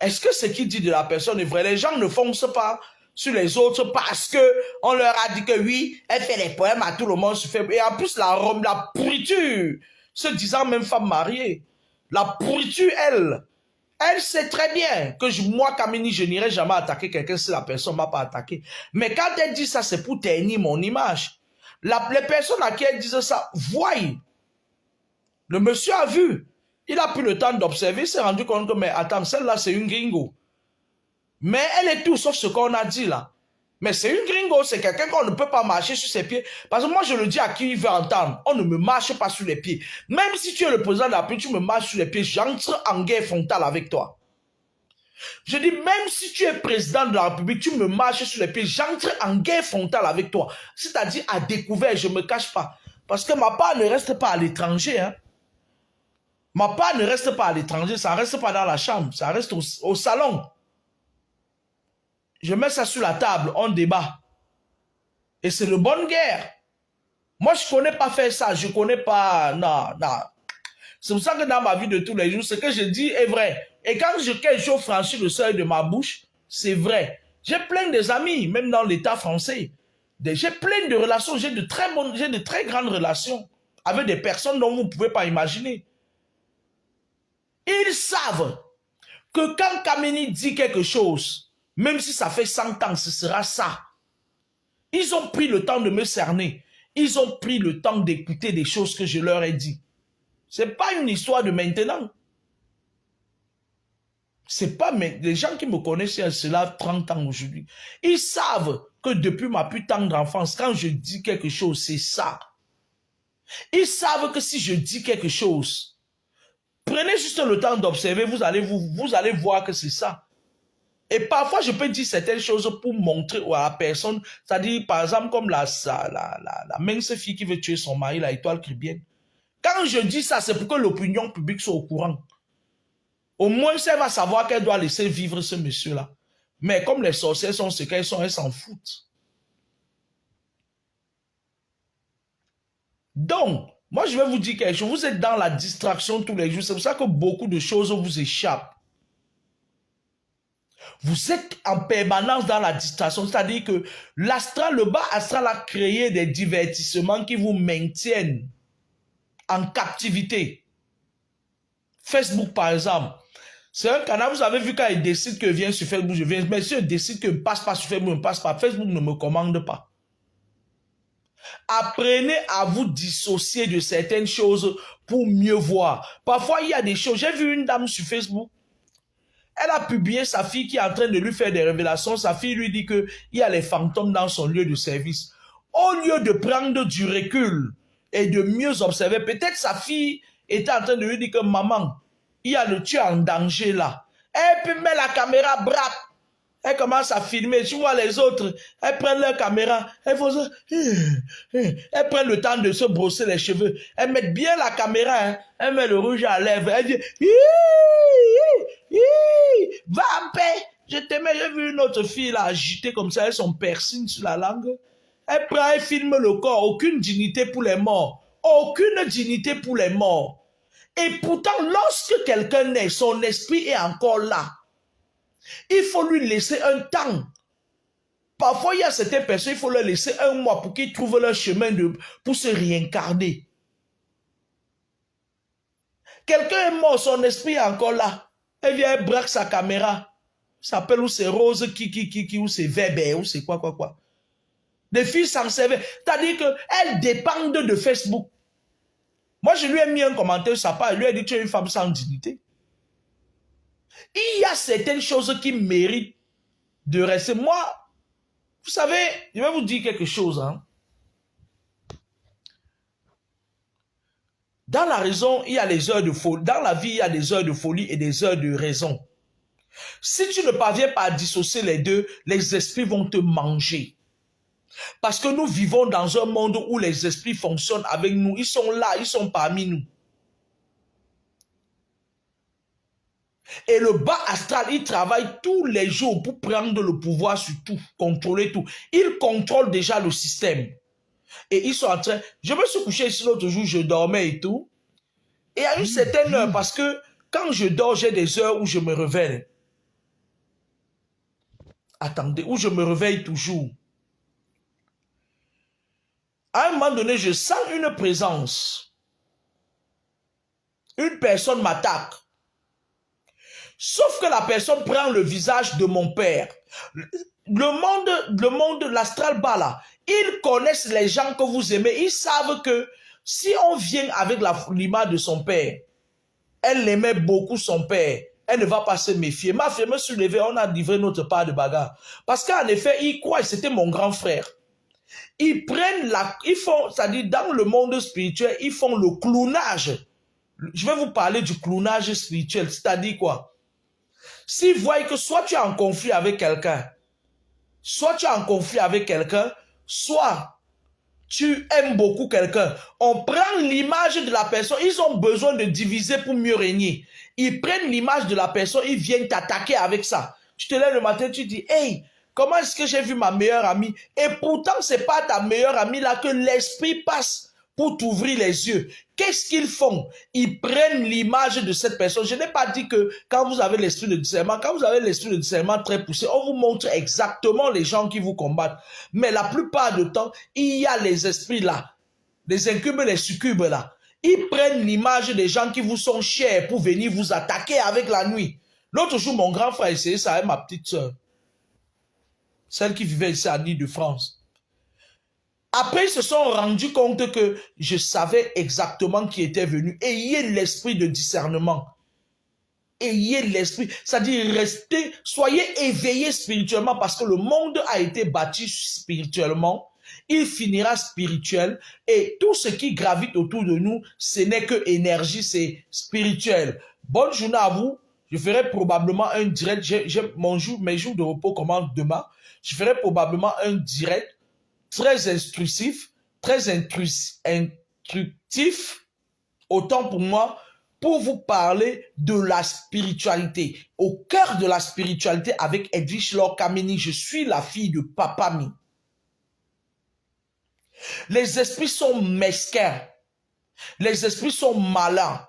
est-ce que ce qu'il dit de la personne est vrai? Les gens ne foncent pas sur les autres parce que on leur a dit que oui, elle fait des poèmes à tout le monde. Et en plus, la pourriture, se disant même femme mariée, la pourriture, elle sait très bien que moi, Kamini, je n'irai jamais attaquer quelqu'un si la personne ne m'a pas attaqué. Mais quand elle dit ça, c'est pour ternir mon image. Les personnes à qui elle disent ça, voient. Le monsieur a vu. Il a pris le temps d'observer, il s'est rendu compte que, mais attends, celle-là, c'est une gringo. Mais elle est tout sauf ce qu'on a dit là. Mais c'est une gringo, c'est quelqu'un qu'on ne peut pas marcher sur ses pieds. Parce que moi, je le dis à qui il veut entendre. On ne me marche pas sur les pieds. Même si tu es le président de la République, tu me marches sur les pieds, j'entre en guerre frontale avec toi. Je dis, même si tu es président de la République, tu me marches sur les pieds, j'entre en guerre frontale avec toi. C'est-à-dire à découvert, je ne me cache pas. Parce que ma part ne reste pas à l'étranger. Hein. Ma part ne reste pas à l'étranger, ça ne reste pas dans la chambre, ça reste au salon. Je mets ça sur la table, on débat. Et c'est de bonne guerre. Moi, je ne connais pas faire ça, je ne connais pas... Non. C'est pour ça que dans ma vie de tous les jours, ce que je dis est vrai. Et quand quelque chose franchit le seuil de ma bouche, c'est vrai. J'ai plein d'amis, même dans l'État français. J'ai plein de relations, j'ai de très grandes relations avec des personnes dont vous ne pouvez pas imaginer. Ils savent que quand Kameni dit quelque chose, même si ça fait 100 ans, ce sera ça. Ils ont pris le temps de me cerner. Ils ont pris le temps d'écouter des choses que je leur ai dit. Ce n'est pas une histoire de maintenant. C'est pas les gens qui me connaissent, il y a cela 30 ans aujourd'hui. Ils savent que depuis ma plus tendre enfance, quand je dis quelque chose, c'est ça. Ils savent que si je dis quelque chose, prenez juste le temps d'observer, vous allez voir que c'est ça. Et parfois, je peux dire certaines choses pour montrer à la personne, c'est-à-dire, par exemple, comme la mince fille qui veut tuer son mari, la étoile chrétienne. Quand je dis ça, c'est pour que l'opinion publique soit au courant. Au moins, elle va savoir qu'elle doit laisser vivre ce monsieur-là. Mais comme les sorcières sont ce qu'elles sont, elles s'en foutent. Donc, moi, je vais vous dire quelque chose. Vous êtes dans la distraction tous les jours. C'est pour ça que beaucoup de choses vous échappent. Vous êtes en permanence dans la distraction. C'est-à-dire que l'astral, le bas astral a créé des divertissements qui vous maintiennent en captivité. Facebook, par exemple. C'est un canal, vous avez vu quand il décide que vient sur Facebook, je viens. Mais si je décide que je ne passe pas sur Facebook, je ne passe pas. Facebook ne me commande pas. Apprenez à vous dissocier de certaines choses pour mieux voir. Parfois, il y a des choses. J'ai vu une dame sur Facebook. Elle a publié sa fille qui est en train de lui faire des révélations. Sa fille lui dit qu'il y a les fantômes dans son lieu de service. Au lieu de prendre du recul et de mieux observer, peut-être sa fille était en train de lui dire que maman, il y a le tueur en danger là. Elle peut mettre la caméra, brap. Elle commence à filmer. Tu vois les autres, elles prennent leur caméra. Elles font ça. Elles prennent le temps de se brosser les cheveux. Elles mettent bien la caméra. Hein. Elles mettent le rouge à lèvres. Elles disent, va en paix. Je t'aimais. J'ai vu une autre fille là agitée comme ça. Elle son piercing sur la langue. Elle prend, elle filme le corps. Aucune dignité pour les morts. Aucune dignité pour les morts. Et pourtant, lorsque quelqu'un naît, son esprit est encore là. Il faut lui laisser un temps. Parfois, il y a certaines personnes, il faut leur laisser un mois pour qu'ils trouvent leur chemin pour se réincarner. Quelqu'un est mort, son esprit est encore là. Elle vient, elle braque sa caméra. Ça s'appelle ou c'est Rose, ou c'est Weber, ou c'est quoi. Des filles s'en servent. C'est-à-dire qu'elles dépendent de Facebook. Moi, je lui ai mis un commentaire sur sa page. Je lui ai dit, tu es une femme sans dignité. Il y a certaines choses qui méritent de rester. Moi, vous savez, je vais vous dire quelque chose. Hein. Dans la raison, il y a les heures de folie. Dans la vie, il y a des heures de folie et des heures de raison. Si tu ne parviens pas à dissocier les deux, les esprits vont te manger. Parce que nous vivons dans un monde où les esprits fonctionnent avec nous. Ils sont là, ils sont parmi nous. Et le bas astral, il travaille tous les jours pour prendre le pouvoir sur tout, contrôler tout. Il contrôle déjà le système. Et ils sont en train... Je me suis couché ici l'autre jour, je dormais et tout. Et à une certaine heure, parce que quand je dors, j'ai des heures où je me réveille. Attendez, où je me réveille toujours. À un moment donné, je sens une présence. Une personne m'attaque. Sauf que la personne prend le visage de mon père. Le monde, l'astral bas là, ils connaissent les gens que vous aimez. Ils savent que si on vient avec l'image de son père, elle aimait beaucoup son père. Elle ne va pas se méfier. Ma fille me suis levée, on a livré notre part de bagarre. Parce qu'en effet, ils croient que c'était mon grand frère. Ils prennent ils font, c'est-à-dire dans le monde spirituel, ils font le clownage. Je vais vous parler du clownage spirituel. C'est-à-dire quoi? S'ils voient que soit tu es en conflit avec quelqu'un, soit tu aimes beaucoup quelqu'un, on prend l'image de la personne, ils ont besoin de diviser pour mieux régner. Ils prennent l'image de la personne, ils viennent t'attaquer avec ça. Tu te lèves le matin, tu dis, hey, comment est-ce que j'ai vu ma meilleure amie? Et pourtant, ce n'est pas ta meilleure amie là que l'esprit passe pour t'ouvrir les yeux. Qu'est-ce qu'ils font? Ils prennent l'image de cette personne. Je n'ai pas dit que quand vous avez l'esprit de discernement, quand vous avez l'esprit de discernement très poussé, on vous montre exactement les gens qui vous combattent. Mais la plupart du temps, il y a les esprits là, les incubes, les succubes là. Ils prennent l'image des gens qui vous sont chers pour venir vous attaquer avec la nuit. L'autre jour, mon grand frère essayait ça avec ma petite soeur, celle qui vivait ici à Île-de-France. Après, ils se sont rendus compte que je savais exactement qui était venu. Ayez l'esprit de discernement. Ayez l'esprit, c'est-à-dire restez, soyez éveillés spirituellement parce que le monde a été bâti spirituellement. Il finira spirituel et tout ce qui gravite autour de nous, ce n'est que énergie, c'est spirituel. Bonne journée à vous. Je ferai probablement un direct. Mes jours de repos commencent demain. Je ferai probablement un direct très instructif, très instructif, autant pour moi, pour vous parler de la spiritualité. Au cœur de la spiritualité avec Edwige Laure Kameni, je suis la fille de Papa Mi. Les esprits sont mesquins. Les esprits sont malins.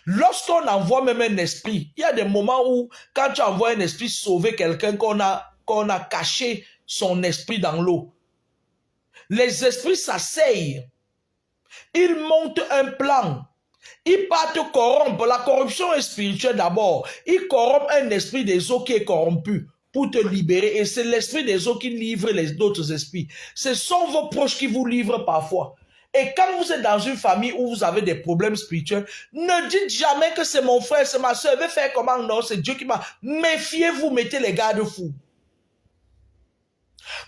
Lorsqu'on envoie même un esprit, il y a des moments où, quand tu envoies un esprit sauver quelqu'un qu'on a caché son esprit dans l'eau, les esprits s'asseyent. Ils montent un plan. Ils partent corrompre. La corruption est spirituelle d'abord. Ils corrompent un esprit des eaux qui est corrompu pour te libérer. Et c'est l'esprit des eaux qui livre les autres esprits. Ce sont vos proches qui vous livrent parfois. Et quand vous êtes dans une famille où vous avez des problèmes spirituels, ne dites jamais que c'est mon frère, c'est ma soeur, je vais faire comment? Non, c'est Dieu qui m'a... Méfiez-vous, mettez les garde-fous.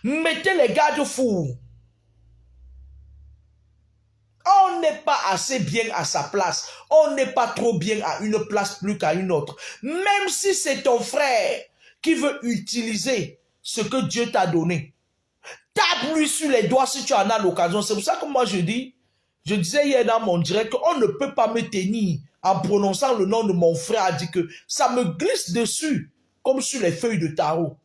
Mettez les garde-fous. On n'est pas assez bien à sa place. On n'est pas trop bien à une place plus qu'à une autre. Même si c'est ton frère qui veut utiliser ce que Dieu t'a donné, tape-lui sur les doigts si tu en as l'occasion. C'est pour ça que moi je disais hier dans mon direct qu'on ne peut pas me tenir en prononçant le nom de mon frère, a dit que ça me glisse dessus comme sur les feuilles de tarot.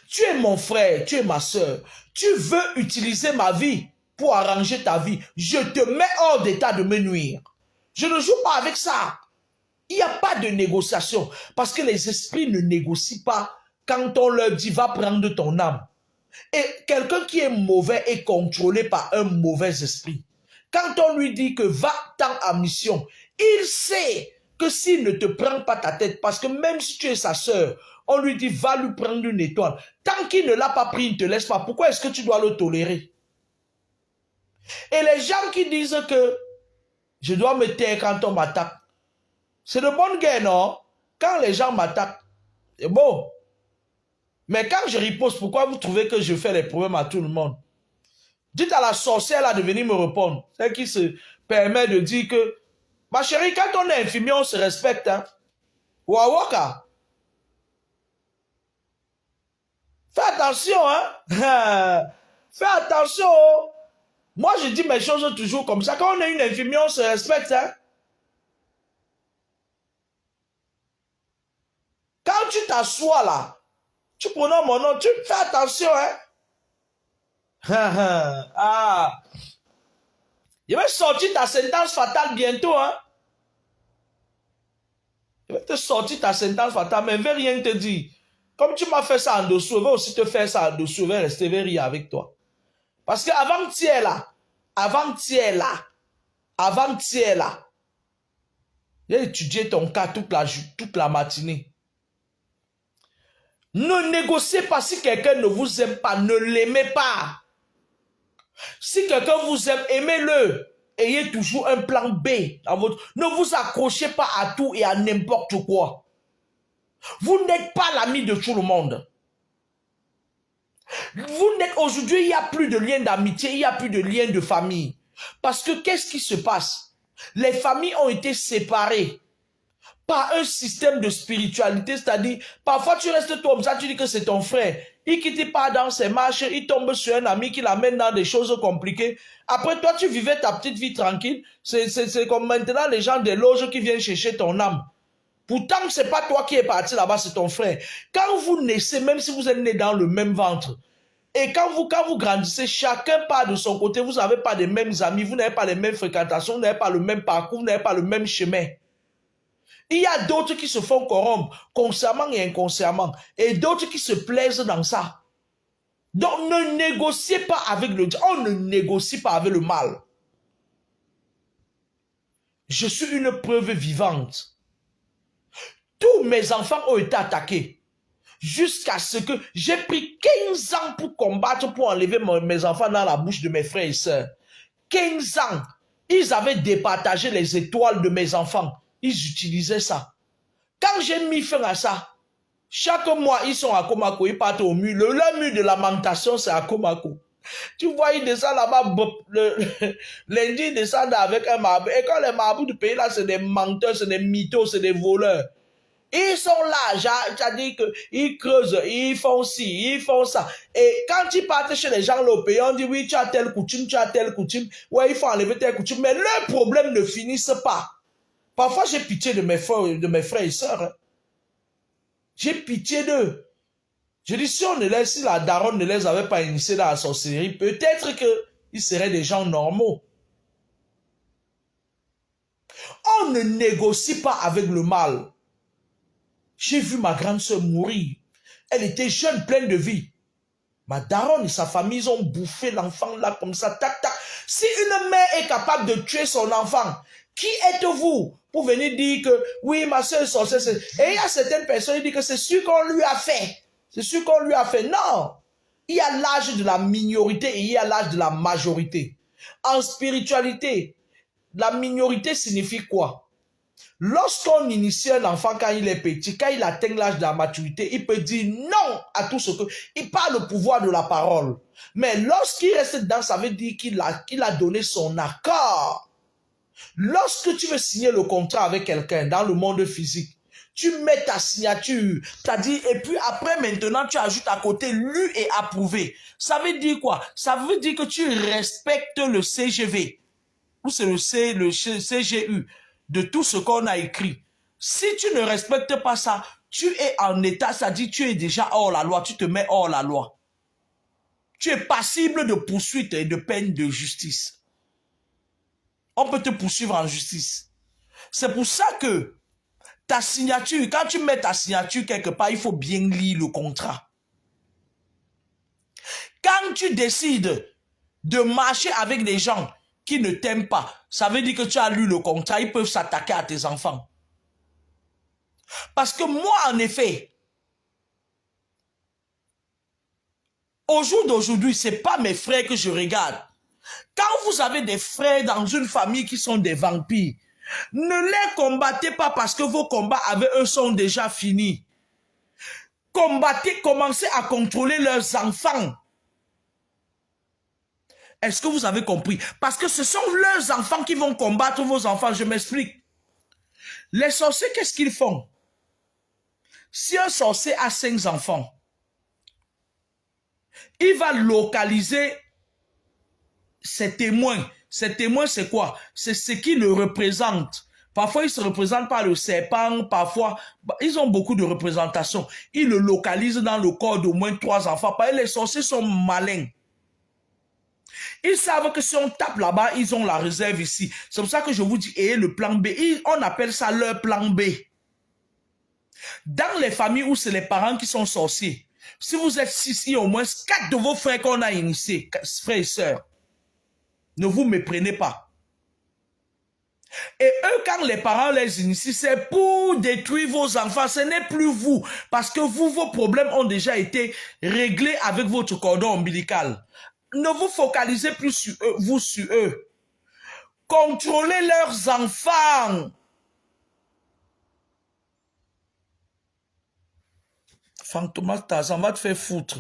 Tu es mon frère, tu es ma soeur. Tu veux utiliser ma vie pour arranger ta vie. Je te mets hors d'état de me nuire. Je ne joue pas avec ça. Il n'y a pas de négociation. Parce que les esprits ne négocient pas quand on leur dit va prendre ton âme. Et quelqu'un qui est mauvais est contrôlé par un mauvais esprit. Quand on lui dit que va-t'en en mission, il sait que s'il ne te prend pas ta tête, parce que même si tu es sa soeur, on lui dit va lui prendre une étoile. Tant qu'il ne l'a pas pris, il ne te laisse pas. Pourquoi est-ce que tu dois le tolérer? Et les gens qui disent que je dois me taire quand on m'attaque, c'est de bonne guerre, non? Quand les gens m'attaquent, c'est beau. Mais quand je riposte, pourquoi vous trouvez que je fais les problèmes à tout le monde? Dites à la sorcière là de venir me répondre. Celle qui se permet de dire que, ma chérie, quand on est infirmier, on se respecte. Hein? Wawaka. Fais attention, hein. Fais attention. Moi, je dis mes choses toujours comme ça. Quand on est une infirmière, on se respecte, hein. Quand tu t'assois là, tu prononces mon nom, tu fais attention, hein. Ah. Je vais sortir ta sentence fatale bientôt, hein. Je vais te sortir ta sentence fatale, mais je ne vais rien te dire. Comme tu m'as fait ça en dessous, je vais aussi te faire ça en dessous, je vais rester rire avec toi. Parce qu'avant-hier là, j'ai étudié ton cas toute la matinée. Ne négociez pas si quelqu'un ne vous aime pas, ne l'aimez pas. Si quelqu'un vous aime, aimez-le. Ayez toujours un plan B dans votre... Ne vous accrochez pas à tout et à n'importe quoi. Vous n'êtes pas l'ami de tout le monde. Vous n'êtes aujourd'hui, il n'y a plus de lien d'amitié, il n'y a plus de lien de famille. Parce que qu'est-ce qui se passe? Les familles ont été séparées par un système de spiritualité, c'est-à-dire, parfois tu restes toi comme ça, tu dis que c'est ton frère. Il quitte pas dans ses marches, il tombe sur un ami qui l'amène dans des choses compliquées. Après, toi, tu vivais ta petite vie tranquille. C'est comme maintenant les gens des loges qui viennent chercher ton âme. Pourtant, ce n'est pas toi qui es parti là-bas, c'est ton frère. Quand vous naissez, même si vous êtes né dans le même ventre, Et quand vous grandissez, chacun part de son côté, vous n'avez pas les mêmes amis, vous n'avez pas les mêmes fréquentations, vous n'avez pas le même parcours, vous n'avez pas le même chemin. Il y a d'autres qui se font corrompre, consciemment et inconsciemment, et d'autres qui se plaisent dans ça. Donc ne négociez pas avec le diable, on ne négocie pas avec le mal. Je suis une preuve vivante. Tous mes enfants ont été attaqués. Jusqu'à ce que j'ai pris 15 ans pour combattre, pour enlever mes enfants dans la bouche de mes frères et sœurs. 15 ans. Ils avaient départagé les étoiles de mes enfants. Ils utilisaient ça. Quand j'ai mis fin à ça, chaque mois, ils sont à Komako, ils partent au mur. Le mur de lamentation, c'est à Komako. Tu vois, ils descendent là-bas, lundi, ils descendent avec un marabout. Et quand les marabouts du pays, là, c'est des menteurs, c'est des mythos, c'est des voleurs. Ils sont là, c'est-à-dire qu'ils creusent, ils font ci, ils font ça. Et quand ils partent chez les gens là au pays, on dit oui, tu as telle coutume, tu as telle coutume. Ouais, il faut enlever telle coutume. Mais leurs problèmes ne finissent pas. Parfois, j'ai pitié de mes frères et sœurs. Hein. J'ai pitié d'eux. Je dis, si la daronne ne les avait pas initiés dans la sorcellerie, peut-être qu'ils seraient des gens normaux. On ne négocie pas avec le mal. J'ai vu ma grande sœur mourir. Elle était jeune, pleine de vie. Ma daronne et sa famille, ils ont bouffé l'enfant là comme ça, tac, tac. Si une mère est capable de tuer son enfant, qui êtes-vous pour venir dire que, oui, ma soeur est sorcière. Et il y a certaines personnes qui disent que c'est sûr qu'on lui a fait. C'est sûr qu'on lui a fait. Non. Il y a l'âge de la minorité et il y a l'âge de la majorité. En spiritualité, la minorité signifie quoi? Lorsqu'on initie un enfant quand il est petit, quand il atteint l'âge de la maturité, il peut dire non à tout ce que... Il parle le pouvoir de la parole. Mais lorsqu'il reste dedans, ça veut dire qu'il a donné son accord. Lorsque tu veux signer le contrat avec quelqu'un dans le monde physique, tu mets ta signature, c'est-à-dire, et puis après maintenant, tu ajoutes à côté lu et approuvé. Ça veut dire quoi? Ça veut dire que tu respectes le CGV, ou c'est le CGU, de tout ce qu'on a écrit. Si tu ne respectes pas ça, tu es en état, c'est-à-dire tu es déjà hors la loi, tu te mets hors la loi. Tu es passible de poursuite et de peine de justice. On peut te poursuivre en justice. C'est pour ça que ta signature, quand tu mets ta signature quelque part, il faut bien lire le contrat. Quand tu décides de marcher avec des gens qui ne t'aiment pas, ça veut dire que tu as lu le contrat, ils peuvent s'attaquer à tes enfants. Parce que moi, en effet, au jour d'aujourd'hui, ce n'est pas mes frères que je regarde. Quand vous avez des frères dans une famille qui sont des vampires, ne les combattez pas parce que vos combats avec eux sont déjà finis. Combattez, commencez à contrôler leurs enfants. Est-ce que vous avez compris? Parce que ce sont leurs enfants qui vont combattre vos enfants. Je m'explique. Les sorciers, qu'est-ce qu'ils font? Si un sorcier a 5 enfants, il va localiser ses témoins. Ces témoins, c'est quoi? C'est ce qui le représente. Parfois, ils se représentent par le serpent, parfois, ils ont beaucoup de représentations. Ils le localisent dans le corps d'au moins 3 enfants. Parce que les sorciers sont malins. Ils savent que si on tape là-bas, ils ont la réserve ici. C'est pour ça que je vous dis, ayez le plan B. On appelle ça leur plan B. Dans les familles où c'est les parents qui sont sorciers, si vous êtes 6, il y a au moins 4 de vos frères qu'on a initiés, frères et sœurs. Ne vous méprenez pas. Et eux, quand les parents les initient, c'est pour détruire vos enfants. Ce n'est plus vous. Parce que vous, vos problèmes ont déjà été réglés avec votre cordon ombilical. Ne vous focalisez plus sur eux, vous sur eux. Contrôlez leurs enfants. Fantomas Tarzan va te faire foutre.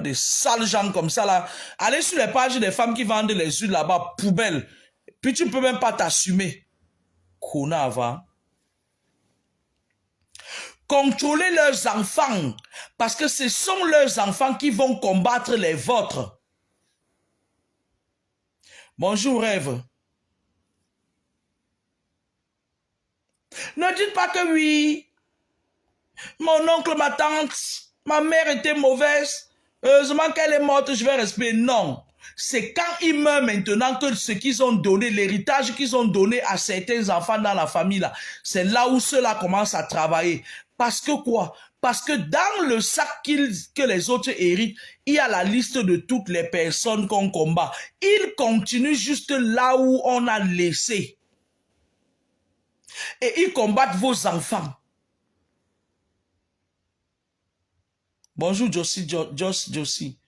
Des sales gens comme ça là. Allez sur les pages des femmes qui vendent les huiles là-bas, poubelle. Puis tu ne peux même pas t'assumer. Connard, va. Contrôlez leurs enfants. Parce que ce sont leurs enfants qui vont combattre les vôtres. Bonjour, Rêve. Ne dites pas que oui. Mon oncle, ma tante, ma mère était mauvaise. Heureusement qu'elle est morte, je vais respecter. Non. C'est quand ils meurent maintenant que ce qu'ils ont donné, l'héritage qu'ils ont donné à certains enfants dans la famille, là, c'est là où ceux-là commencent à travailler. Parce que quoi? Parce que dans le sac que les autres héritent, il y a la liste de toutes les personnes qu'on combat. Ils continuent juste là où on a laissé. Et ils combattent vos enfants. Bonjour Josie, Josie.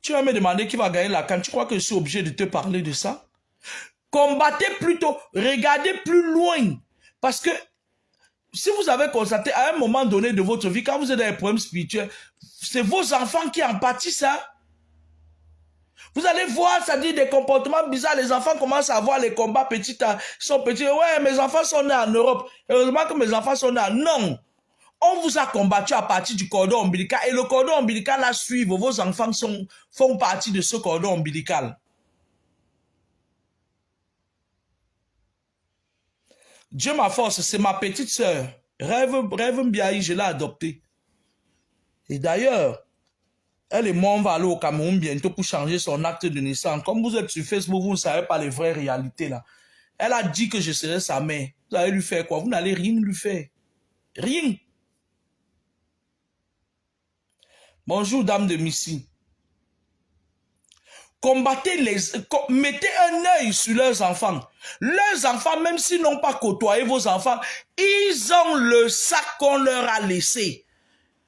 Tu vas me demander qui va gagner la CAN. Tu crois que je suis obligé de te parler de ça? Combattez plutôt, regardez plus loin. Parce que si vous avez constaté à un moment donné de votre vie, quand vous êtes dans des problèmes spirituels, c'est vos enfants qui en pâtissent. Hein? Vous allez voir, ça dit des comportements bizarres. Les enfants commencent à voir les combats petits. Ils sont petits. Ouais, mes enfants sont nés en Europe. Heureusement que mes enfants sont nés en... Non. On vous a combattu à partir du cordon ombilical. Et le cordon ombilical là suit. Vos enfants font partie de ce cordon ombilical. Dieu ma force, c'est ma petite sœur. Rêve Mbiaï, je l'ai adoptée. Et d'ailleurs, elle et moi, on va aller au Cameroun bientôt pour changer son acte de naissance. Comme vous êtes sur Facebook, vous ne savez pas les vraies réalités là. Elle a dit que je serais sa mère. Vous allez lui faire quoi? Vous n'allez rien lui faire. Rien. Bonjour, dame de Missy. Combattez mettez un œil sur leurs enfants. Leurs enfants, même s'ils n'ont pas côtoyé vos enfants, ils ont le sac qu'on leur a laissé.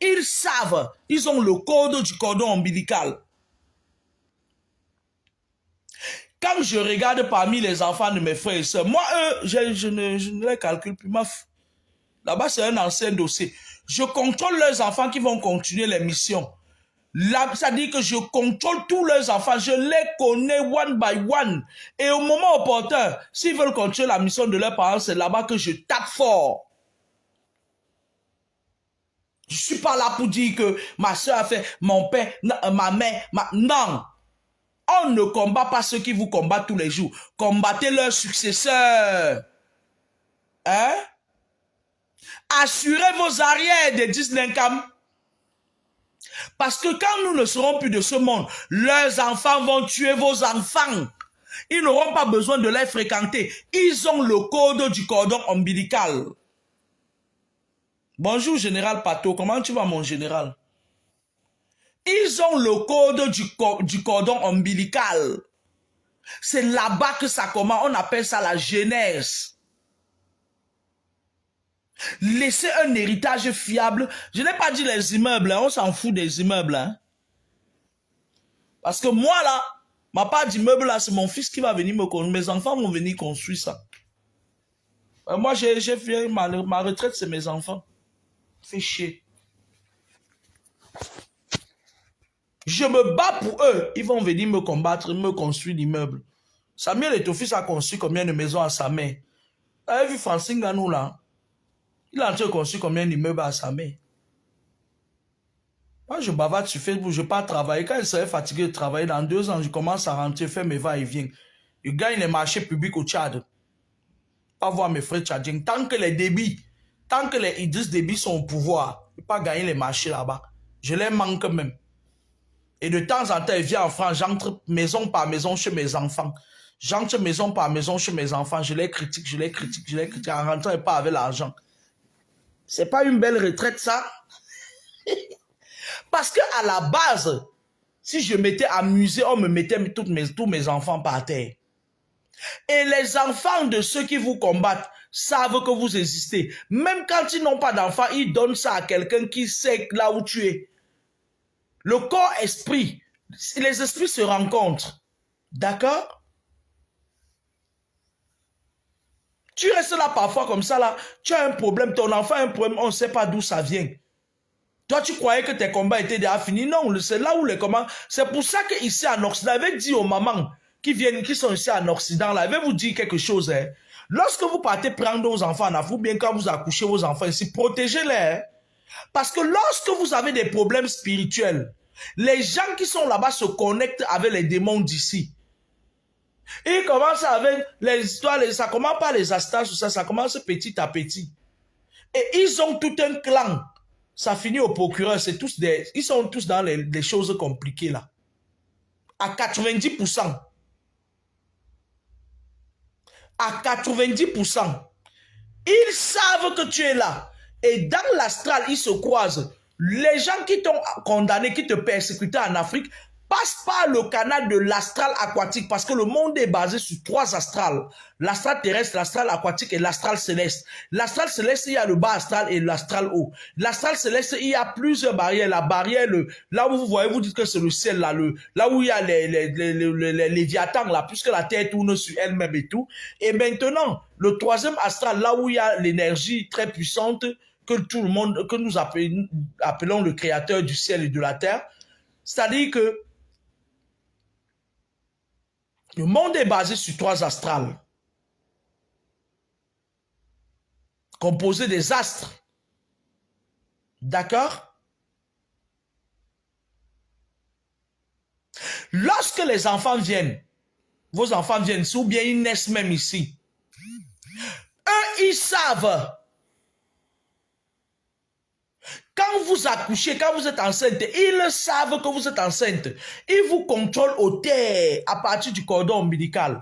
Ils savent, ils ont le code du cordon ombilical. Quand je regarde parmi les enfants de mes frères et sœurs, moi, eux, je ne les calcule plus. Là-bas, c'est un ancien dossier. Je contrôle leurs enfants qui vont continuer les missions. Là, ça dit que je contrôle tous leurs enfants. Je les connais one by one. Et au moment opportun, s'ils veulent continuer la mission de leurs parents, c'est là-bas que je tape fort. Je suis pas là pour dire que ma soeur a fait, mon père, ma mère, non. On ne combat pas ceux qui vous combattent tous les jours. Combattez leurs successeurs. Hein? Assurez vos arrières des 10 Ninkam. Parce que quand nous ne serons plus de ce monde, leurs enfants vont tuer vos enfants. Ils n'auront pas besoin de les fréquenter. Ils ont le code du cordon ombilical. Bonjour, général Pato. Comment tu vas, mon général? Ils ont le code du cordon ombilical. C'est là-bas que ça commence. On appelle ça la genèse. Laissez un héritage fiable. Je n'ai pas dit les immeubles. Hein. On s'en fout des immeubles. Hein. Parce que moi, là, ma part d'immeuble, là, c'est mon fils qui va venir me construire. Mes enfants vont venir construire ça. Moi, j'ai fait ma retraite, c'est mes enfants. Fait chier. Je me bats pour eux. Ils vont venir me combattre, me construire l'immeuble. Samuel Eto'o-Fils a construit combien de maisons à sa mère? Vous avez vu Francine Ganou là? Il a en train de construire combien d'immeubles à sa mère? Moi, je bavarde sur Facebook, je pars travailler. Quand je serai fatigué de travailler, dans 2 ans, je commence à rentrer, faire mes va-et-vient. Je gagne les marchés publics au Tchad. Pas voir mes frères tchadiens. Tant que les débits, tant que les Idriss Déby sont au pouvoir, je ne peux pas gagner les marchés là-bas. Je les manque même. Et de temps en temps, je viens en France, j'entre maison par maison chez mes enfants. J'entre maison par maison chez mes enfants, je les critique, je les critique, je les critique, en rentrant et pas avec l'argent. C'est pas une belle retraite, ça? Parce que à la base, si je m'étais amusé, on me mettait tous mes enfants par terre. Et les enfants de ceux qui vous combattent savent que vous existez. Même quand ils n'ont pas d'enfants, ils donnent ça à quelqu'un qui sait là où tu es. Le corps-esprit, les esprits se rencontrent. D'accord? Tu restes là parfois comme ça, là, tu as un problème, ton enfant a un problème, on ne sait pas d'où ça vient. Toi, tu croyais que tes combats étaient déjà finis. Non, c'est là où les combats... C'est pour ça qu'ici en Occident, j'avais dit aux mamans qui sont ici en Occident, là, je vais vous dire quelque chose. Hein. Lorsque vous partez prendre vos enfants en Afrique, bien quand vous accouchez vos enfants ici, protégez-les. Hein. Parce que lorsque vous avez des problèmes spirituels, les gens qui sont là-bas se connectent avec les démons d'ici. Ils commencent avec les histoires, ça commence par les astages, ça commence petit à petit. Et ils ont tout un clan. Ça finit au procureur. C'est tous des... Ils sont tous dans les choses compliquées là. À 90%. À 90%. Ils savent que tu es là. Et dans l'astral, ils se croisent. Les gens qui t'ont condamné, qui te persécutaient en Afrique, passent par le canal de l'astral aquatique parce que le monde est basé sur 3 astrales. L'astral terrestre, l'astral aquatique et l'astral céleste. L'astral céleste, il y a le bas astral et l'astral haut. L'astral céleste, il y a plusieurs barrières. La barrière, là où vous voyez, vous dites que c'est le ciel, là où il y a les léviathans, là, puisque la terre tourne sur elle-même et tout. Et maintenant, le 3e astral, là où il y a l'énergie très puissante que tout le monde, que nous appelons le créateur du ciel et de la terre. C'est-à-dire que le monde est basé sur 3 astrales, composés des astres. D'accord? Lorsque les enfants viennent, vos enfants viennent ici, ou bien ils naissent même ici, eux, ils savent. Quand vous accouchez, quand vous êtes enceinte, ils savent que vous êtes enceinte. Ils vous contrôlent au terre à partir du cordon ombilical.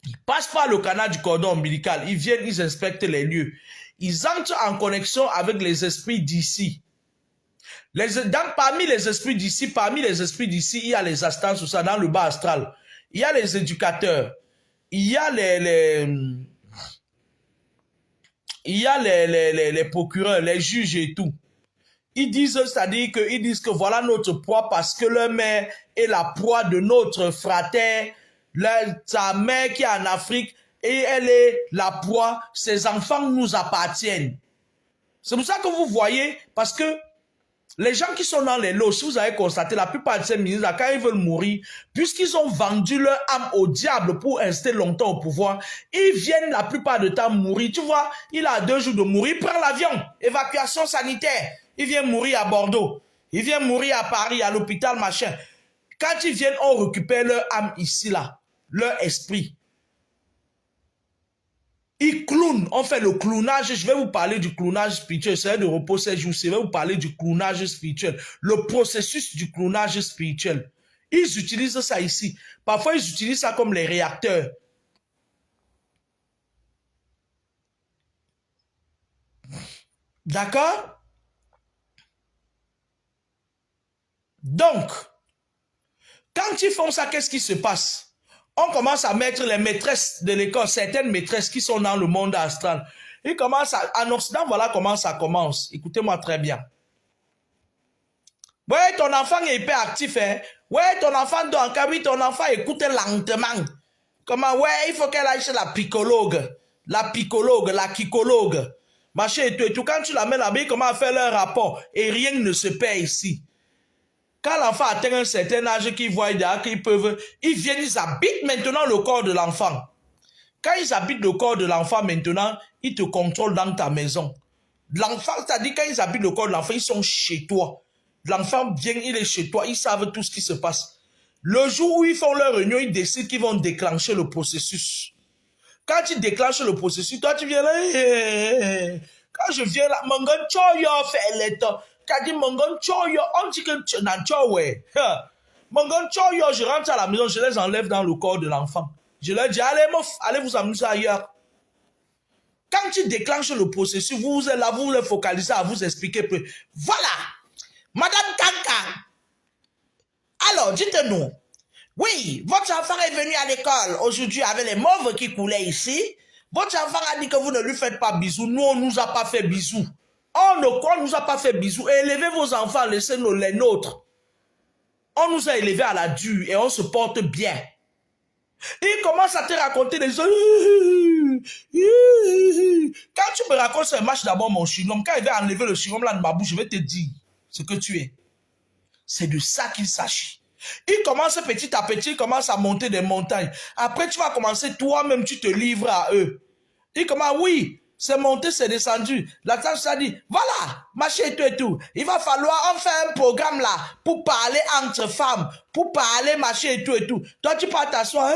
Ils passent par le canal du cordon ombilical. Ils viennent, ils inspectent les lieux. Ils entrent en connexion avec les esprits d'ici. Parmi les esprits d'ici, il y a les astrales, tout ça, dans le bas astral. Il y a les éducateurs. Il y a les procureurs, les juges et tout. Ils disent, c'est-à-dire qu'ils disent que voilà notre proie parce que leur mère est la proie de notre frater, sa mère qui est en Afrique et elle est la proie, ses enfants nous appartiennent. C'est pour ça que vous voyez, parce que les gens qui sont dans les lots, si vous avez constaté, la plupart de ces ministres, quand ils veulent mourir, puisqu'ils ont vendu leur âme au diable pour rester longtemps au pouvoir, ils viennent la plupart du temps mourir. Tu vois, il a 2 jours de mourir, il prend l'avion, évacuation sanitaire. Il vient mourir à Bordeaux, il vient mourir à Paris, à l'hôpital, machin. Quand ils viennent, on récupère leur âme ici, là, leur esprit. Ils clownent, on fait le clownage. Je vais vous parler du clownage spirituel. C'est de repos ces jours. Je vais vous parler du clownage spirituel. Le processus du clownage spirituel. Ils utilisent ça ici. Parfois, ils utilisent ça comme les réacteurs. D'accord? Donc, quand ils font ça, qu'est-ce qui se passe? On commence à mettre les maîtresses de l'école, certaines maîtresses qui sont dans le monde astral. Ils commencent en Occident, voilà comment ça commence. Écoutez-moi très bien. Ouais, ton enfant est hyper actif, hein? Ouais, ton enfant donc, oui, ton enfant écoute lentement. Comment? Ouais, il faut qu'elle aille chez la psychologue, la kikologue. Machin et tout. Quand tu l'amènes là-bas, comment à faire leur rapport? Et rien ne se perd ici. Quand l'enfant atteint un certain âge qu'ils voient qu'ils peuvent, ils viennent, ils habitent maintenant le corps de l'enfant. Quand ils habitent le corps de l'enfant maintenant, ils te contrôlent dans ta maison. L'enfant, c'est-à-dire quand ils habitent le corps de l'enfant, ils sont chez toi. L'enfant vient, il est chez toi, ils savent tout ce qui se passe. Le jour où ils font leur réunion, ils décident qu'ils vont déclencher le processus. Quand ils déclenchent le processus, toi tu viens là, quand je viens là, mon gars, fait les temps. Quand dit mon gars, on dit que tu n'as pas ouais. Mon gars, je rentre à la maison, je les enlève dans le corps de l'enfant. Je leur dis, allez, allez vous amuser ailleurs. Quand tu déclenches le processus, vous êtes là, vous les focalisez à vous expliquer. Voilà, Madame Kanka. Alors, dites-nous, oui, votre enfant est venu à l'école aujourd'hui avec les mauves qui coulaient ici. Votre enfant a dit que vous ne lui faites pas bisous. Nous, on ne nous a pas fait bisous. On ne nous a pas fait bisous. Élevez vos enfants, laissez-nous les nôtres. On nous a élevés à la dure et on se porte bien. Il commence à te raconter des choses. Quand tu me racontes ce match d'abord, mon chewing-gum, quand il va enlever le chewing-gum là de ma bouche, je vais te dire ce que tu es. C'est de ça qu'il s'agit. Il commence petit à petit, il commence à monter des montagnes. Après, tu vas commencer toi-même, tu te livres à eux. Il commence, oui, C'est monté, c'est descendu. La tante s'est dit, voilà, machin et tout. Il va falloir, on fait un programme là, pour parler entre femmes, pour parler machin et tout et tout. Toi, tu peux t'asseoir.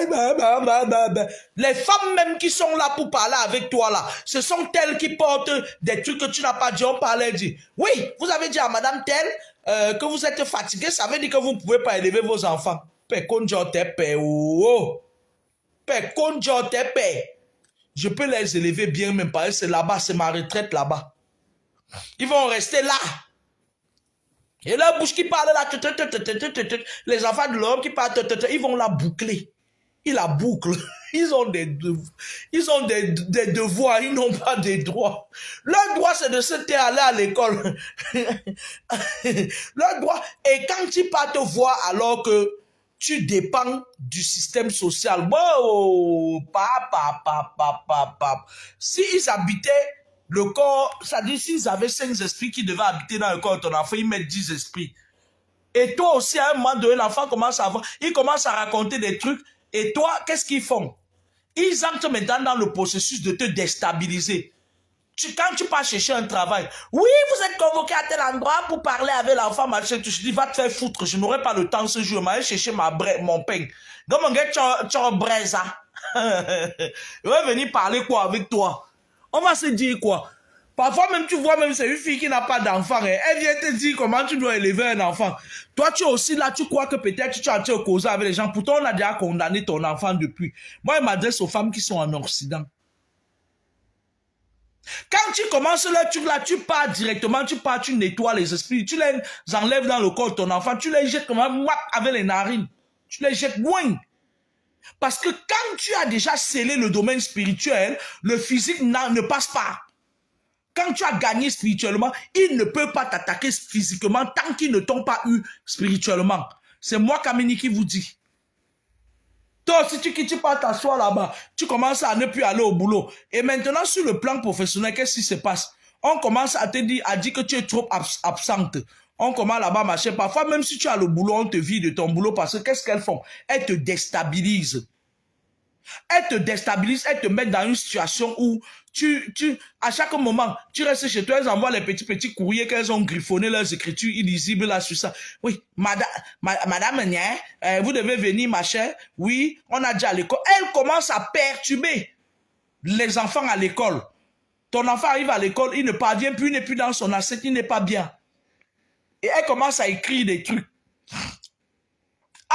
Les femmes même qui sont là pour parler avec toi là, ce sont elles qui portent des trucs que tu n'as pas dit. On parlait, dit, oui, vous avez dit à madame telle que vous êtes fatigué, ça veut dire que vous ne pouvez pas élever vos enfants. Je peux les élever bien même parce que c'est là-bas, c'est ma retraite là-bas. Ils vont rester là. Et la bouche qui parle là, les enfants de l'homme qui parlent, ils vont la boucler. Ils la bouclent. Ils ont des devoirs, ils n'ont pas des droits. Leur droit, c'est de se taire aller à l'école. Leur droit. Et quand ils partent te voir alors que tu dépends du système social. Bon, si ils habitaient le corps, ça dit s'ils avaient 5 esprits qui devaient habiter dans le corps de ton enfant, ils mettent 10 esprits. Et toi aussi, à un moment donné, l'enfant commence à avoir, il commence à raconter des trucs. Et toi, qu'est-ce qu'ils font? Ils entrent maintenant dans le processus de te déstabiliser. Quand tu pars chercher un travail, oui, vous êtes convoqué à tel endroit pour parler avec l'enfant, machin, tu te dis, va te faire foutre, je n'aurai pas le temps ce jour, je vais aller chercher mon pain. Donc, mon gars, tu as un braise, il va venir parler quoi avec toi? On va se dire quoi? Parfois, même tu vois, même c'est une fille qui n'a pas d'enfant, elle vient te dire comment tu dois élever un enfant. Toi, tu es aussi là, tu crois que peut-être tu es en train de causer avec les gens. Pourtant, on a déjà condamné ton enfant depuis. Moi, je m'adresse aux femmes qui sont en Occident. Quand tu commences le truc là, tu pars directement, tu nettoies les esprits, tu les enlèves dans le corps de ton enfant, tu les jettes comme un avec les narines. Tu les jettes loin. Parce que quand tu as déjà scellé le domaine spirituel, le physique ne passe pas. Quand tu as gagné spirituellement, il ne peut pas t'attaquer physiquement tant qu'ils ne t'ont pas eu spirituellement. C'est moi, Kamini, qui vous dit. Toi, si tu pars t'asseoir là-bas, tu commences à ne plus aller au boulot. Et maintenant, sur le plan professionnel, qu'est-ce qui se passe? On commence à te dire, que tu es trop absente. On commence là-bas, machin. Parfois, même si tu as le boulot, on te vide de ton boulot parce que qu'est-ce qu'elles font? Elles te déstabilisent. Elles te déstabilisent, elles te mettent dans une situation où à chaque moment, tu restes chez toi, elles envoient les petits courriers qu'elles ont griffonnés, leurs écritures illisibles là sur ça. Oui, madame, vous devez venir, machin. Oui, on a déjà à l'école. Elle commence à perturber les enfants à l'école. Ton enfant arrive à l'école, il ne parvient plus, il n'est plus dans son assiette, il n'est pas bien. Et elle commence à écrire des trucs.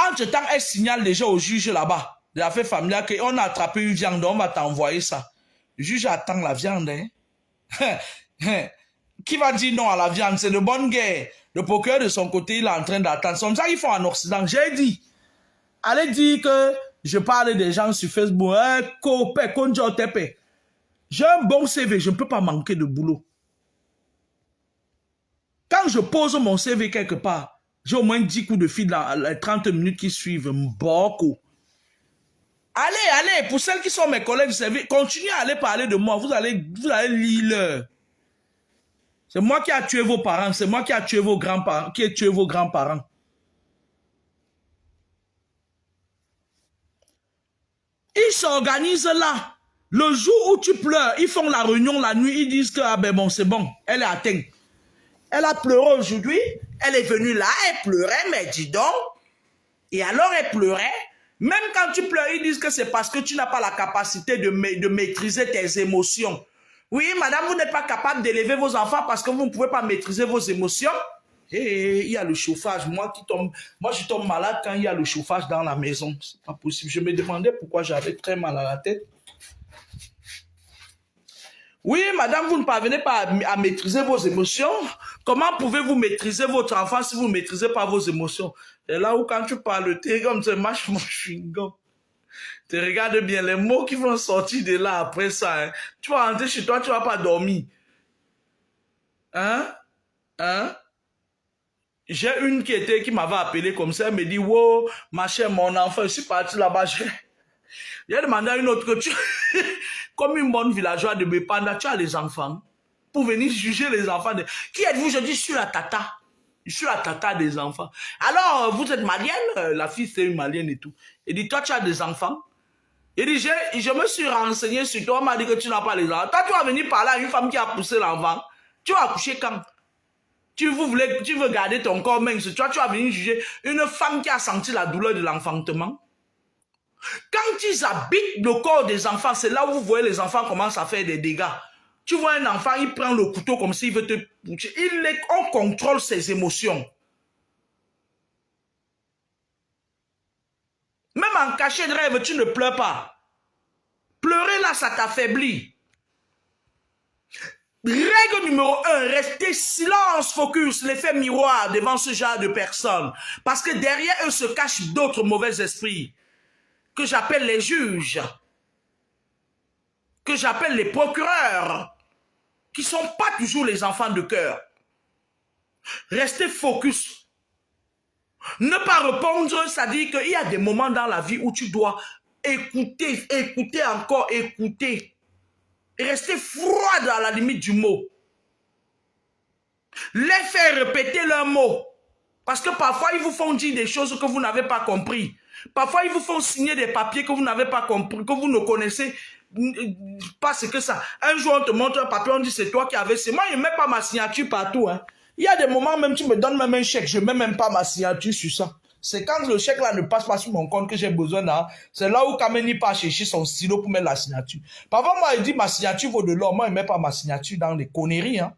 Entre-temps, elle signale déjà au juge là-bas de l'affaire familiale qu'on a attrapé une viande, on va t'envoyer ça. Le juge attend la viande. Hein? Qui va dire non à la viande? C'est de bonne guerre. Le procureur de son côté, il est en train d'attendre. C'est comme ça qu'ils font en Occident. J'ai dit, allez dire que je parle des gens sur Facebook. J'ai un bon CV, je ne peux pas manquer de boulot. Quand je pose mon CV quelque part, j'ai au moins 10 coups de fil dans les 30 minutes qui suivent. Mboko. Allez, pour celles qui sont mes collègues, continuez à aller parler de moi. Vous allez lire. C'est moi qui ai tué vos parents. C'est moi qui ai tué vos grands-parents. Qui ai tué vos grands-parents. Ils s'organisent là. Le jour où tu pleures, ils font la réunion la nuit. Ils disent que ah ben bon, c'est bon. Elle est atteinte. Elle a pleuré aujourd'hui. Elle est venue là. Elle pleurait, mais dis donc. Et alors elle pleurait. Même quand tu pleures, ils disent que c'est parce que tu n'as pas la capacité de maîtriser tes émotions. Oui, madame, vous n'êtes pas capable d'élever vos enfants parce que vous ne pouvez pas maîtriser vos émotions. Et il y a le chauffage. Moi, je tombe malade quand il y a le chauffage dans la maison. C'est pas possible. Je me demandais pourquoi j'avais très mal à la tête. Oui, madame, vous ne parvenez pas à maîtriser vos émotions. Comment pouvez-vous maîtriser votre enfant si vous ne maîtrisez pas vos émotions? Et là où quand tu parles, tu es comme tu mâches mon chewing-gum. Tu regardes bien les mots qui vont sortir de là après ça. Hein. Tu vas rentrer chez toi, tu ne vas pas dormir. Hein? J'ai une qui m'avait appelé comme ça, elle me dit, wow, ma chère, mon enfant, je suis parti là-bas. J'ai demandé à une autre que tu... Comme une bonne villageoise de Bepanda, tu as des enfants pour venir juger les enfants. Qui êtes-vous? Je dis, je suis la tata. Je suis la tata des enfants. Alors, vous êtes malienne? La fille, c'est une malienne et tout. Elle dit, toi, tu as des enfants? Il dit, je me suis renseigné sur toi, on m'a dit que tu n'as pas les enfants. Toi, tu vas venir parler à une femme qui a poussé l'enfant. Tu vas accoucher quand? Tu veux garder ton corps mince. Tu vas venir juger une femme qui a senti la douleur de l'enfantement. Quand ils habitent le corps des enfants, c'est là où vous voyez les enfants commencent à faire des dégâts. Tu vois un enfant, il prend le couteau comme s'il veut te boucher. On contrôle ses émotions. Même en cachet de rêve, tu ne pleures pas. Pleurer là, ça t'affaiblit. Règle numéro 1, restez silence, focus, l'effet miroir devant ce genre de personnes. Parce que derrière eux se cachent d'autres mauvais esprits, que j'appelle les juges, que j'appelle les procureurs, qui ne sont pas toujours les enfants de cœur. Restez focus. Ne pas répondre, ça dit qu'il y a des moments dans la vie où tu dois écouter, écouter encore, écouter. Et rester froid à la limite du mot. Les faire répéter leurs mots. Parce que parfois, ils vous font dire des choses que vous n'avez pas compris. Parfois, ils vous font signer des papiers que vous n'avez pas compris, que vous ne connaissez pas ce que ça. Un jour, on te montre un papier, on dit c'est toi qui avais. C'est moi, je ne mets pas ma signature partout. Hein. Il y a des moments, même tu me donnes même un chèque, je ne mets même pas ma signature sur ça. C'est quand le chèque là ne passe pas sur mon compte que j'ai besoin d'un. C'est là où Kameni part chercher son stylo pour mettre la signature. Parfois, moi, il dit ma signature vaut de l'or. Moi, il ne met pas ma signature dans les conneries. Hein.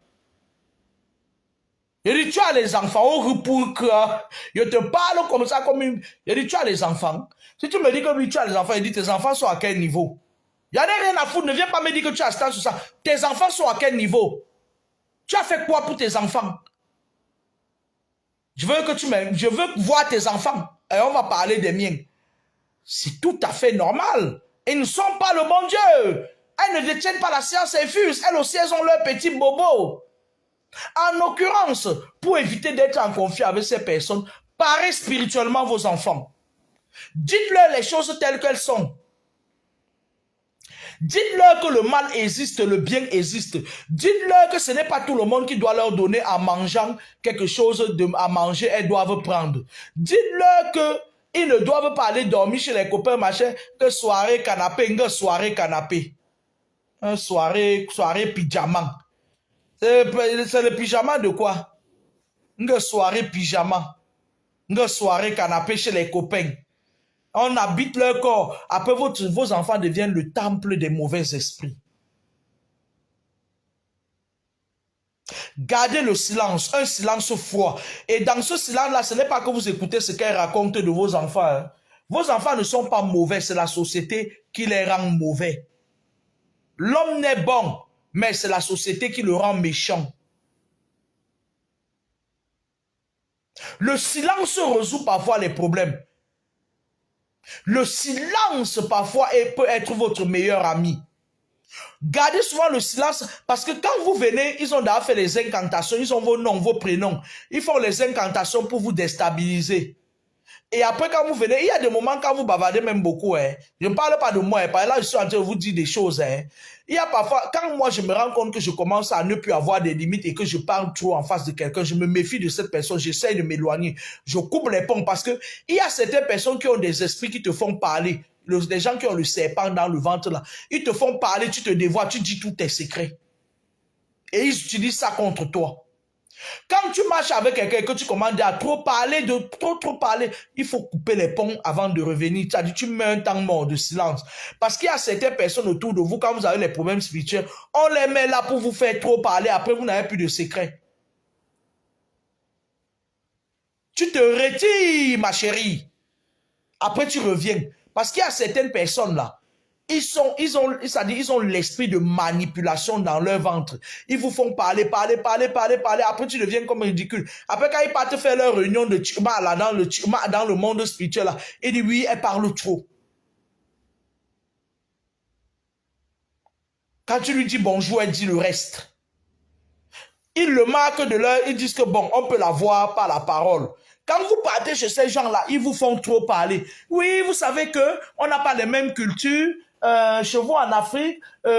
Il dit tu as les enfants, oh, pour que je te parle comme ça, comme une. Il dit tu as les enfants. Si tu me dis que oui, tu as les enfants, il dit tes enfants sont à quel niveau? Il n'y en a rien à foutre. Ne viens pas me dire que tu as stage sur ça. Tes enfants sont à quel niveau? Tu as fait quoi pour tes enfants? Je veux voir tes enfants et on va parler des miens. C'est tout à fait normal. Ils ne sont pas le bon Dieu. Elles ne détiennent pas la science infuse. Elles aussi, elles ont leurs petits bobos. En l'occurrence, pour éviter d'être en conflit avec ces personnes, parez spirituellement vos enfants. Dites-leur les choses telles qu'elles sont. Dites-leur que le mal existe, le bien existe. Dites-leur que ce n'est pas tout le monde qui doit leur donner en mangeant quelque chose à manger, elles doivent prendre. Dites-leur qu'ils ne doivent pas aller dormir chez les copains, machin, que soirée canapé, une soirée canapé. Une soirée pyjama. C'est le pyjama de quoi? Une soirée pyjama. Une soirée canapé chez les copains. On habite leur corps. Après, vos enfants deviennent le temple des mauvais esprits. Gardez le silence, un silence froid. Et dans ce silence-là, ce n'est pas que vous écoutez ce qu'elles racontent de vos enfants. Hein. Vos enfants ne sont pas mauvais, c'est la société qui les rend mauvais. L'homme n'est bon, mais c'est la société qui le rend méchant. Le silence résout parfois les problèmes. Le silence, parfois, peut être votre meilleur ami. Gardez souvent le silence parce que quand vous venez, ils ont déjà fait les incantations, ils ont vos noms, vos prénoms. Ils font les incantations pour vous déstabiliser. Et après, quand vous venez, il y a des moments quand vous bavardez même beaucoup. Hein. Je ne parle pas de moi, hein, là, je suis en train de vous dire des choses. Hein. Il y a parfois, quand moi je me rends compte que je commence à ne plus avoir des limites et que je parle trop en face de quelqu'un, je me méfie de cette personne, j'essaie de m'éloigner. Je coupe les ponts parce que il y a certaines personnes qui ont des esprits qui te font parler. Les gens qui ont le serpent dans le ventre là, ils te font parler, tu te dévoiles, tu dis tous tes secrets. Et ils utilisent ça contre toi. Quand tu marches avec quelqu'un que tu commandes à trop parler, trop parler, il faut couper les ponts avant de revenir. C'est-à-dire, tu mets un temps mort de silence. Parce qu'il y a certaines personnes autour de vous, quand vous avez les problèmes spirituels, on les met là pour vous faire trop parler. Après, vous n'avez plus de secrets. Tu te retires, ma chérie. Après, tu reviens. Parce qu'il y a certaines personnes là, ils ont l'esprit de manipulation dans leur ventre. Ils vous font parler. Après, tu deviens comme ridicule. Après, quand ils partent faire leur réunion de Tchuma là, dans le monde spirituel là, ils disent oui, elle parle trop. Quand tu lui dis bonjour, elle dit le reste. Ils le marquent de l'heure, ils disent que bon, on peut la voir par la parole. Quand vous partez chez ces gens-là, ils vous font trop parler. Oui, vous savez que on n'a pas les mêmes cultures. Chez vous en Afrique. Oui,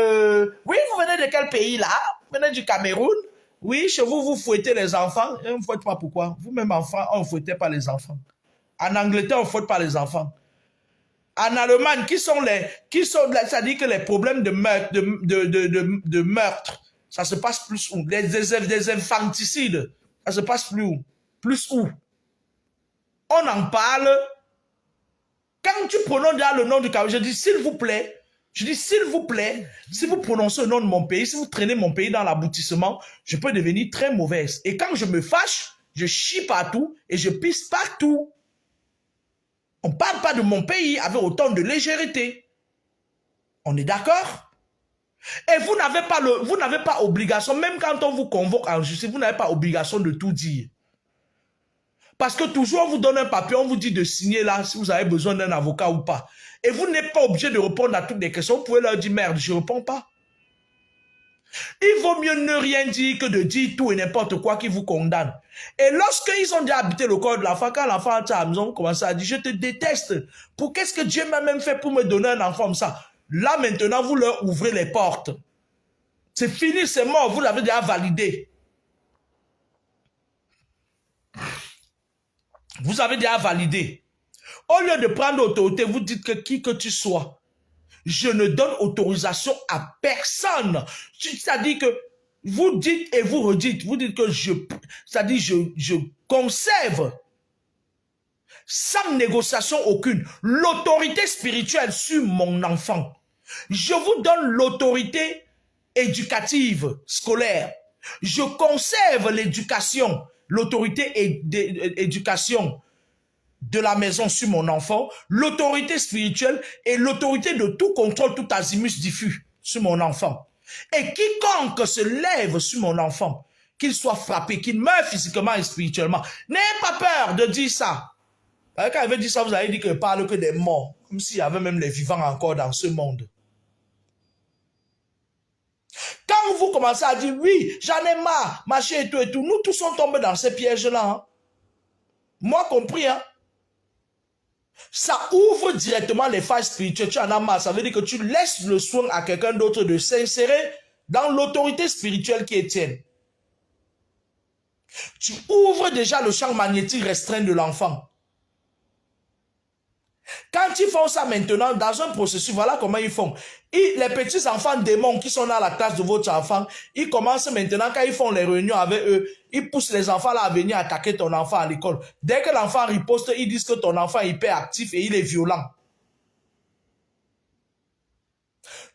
vous venez de quel pays là? Vous venez du Cameroun? Oui, chez vous, vous fouettez les enfants. Et on ne fouette pas pourquoi? Vous-même enfants, on ne fouettait pas les enfants. En Angleterre, on ne fouette pas les enfants. en Allemagne, c'est-à-dire que les problèmes de meurtre, de meurtre, ça se passe plus où? Des infanticides, ça se passe plus où? Plus où? On en parle. Quand tu prononces le nom du Cameroun, je dis s'il vous plaît, si vous prononcez le nom de mon pays, si vous traînez mon pays dans l'aboutissement, je peux devenir très mauvaise. Et quand je me fâche, je chie partout et je pisse partout. On ne parle pas de mon pays avec autant de légèreté. On est d'accord? Et vous n'avez pas obligation, même quand on vous convoque en justice, vous n'avez pas obligation de tout dire. Parce que toujours on vous donne un papier, on vous dit de signer là si vous avez besoin d'un avocat ou pas. Et vous n'êtes pas obligé de répondre à toutes les questions. Vous pouvez leur dire merde, je ne réponds pas. Il vaut mieux ne rien dire que de dire tout et n'importe quoi qui vous condamne. Et lorsqu'ils ont déjà habité le corps de l'enfant, quand l'enfant est à la maison, vous commencez à dire je te déteste. Pour qu'est-ce que Dieu m'a même fait pour me donner un enfant comme ça? Là maintenant, vous leur ouvrez les portes. C'est fini, c'est mort, vous l'avez déjà validé. Vous avez déjà validé. Au lieu de prendre l'autorité, vous dites que qui que tu sois, je ne donne autorisation à personne. C'est-à-dire que vous dites et vous redites, vous dites que je conserve sans négociation aucune l'autorité spirituelle sur mon enfant. Je vous donne l'autorité éducative, scolaire. Je conserve l'éducation, l'autorité d'éducation de la maison sur mon enfant, l'autorité spirituelle et l'autorité de tout contrôle, tout azimus diffus sur mon enfant. Et quiconque se lève sur mon enfant, qu'il soit frappé, qu'il meure physiquement et spirituellement, n'ayez pas peur de dire ça. Quand il avait dit ça, vous avez dit qu'il ne parle que des morts, comme s'il y avait même les vivants encore dans ce monde. Quand vous commencez à dire, oui, j'en ai marre, machin et tout, nous tous sommes tombés dans ces pièges-là. Hein. Moi compris, hein. Ça ouvre directement les failles spirituelles. Tu en as marre. Ça veut dire que tu laisses le soin à quelqu'un d'autre de s'insérer dans l'autorité spirituelle qui est tienne. Tu ouvres déjà le champ magnétique restreint de l'enfant. Quand ils font ça maintenant, dans un processus, voilà comment ils font. Les petits enfants démons qui sont dans la classe de votre enfant, ils commencent maintenant, quand ils font les réunions avec eux, ils poussent les enfants là à venir attaquer ton enfant à l'école. Dès que l'enfant riposte, ils disent que ton enfant est hyper actif et il est violent.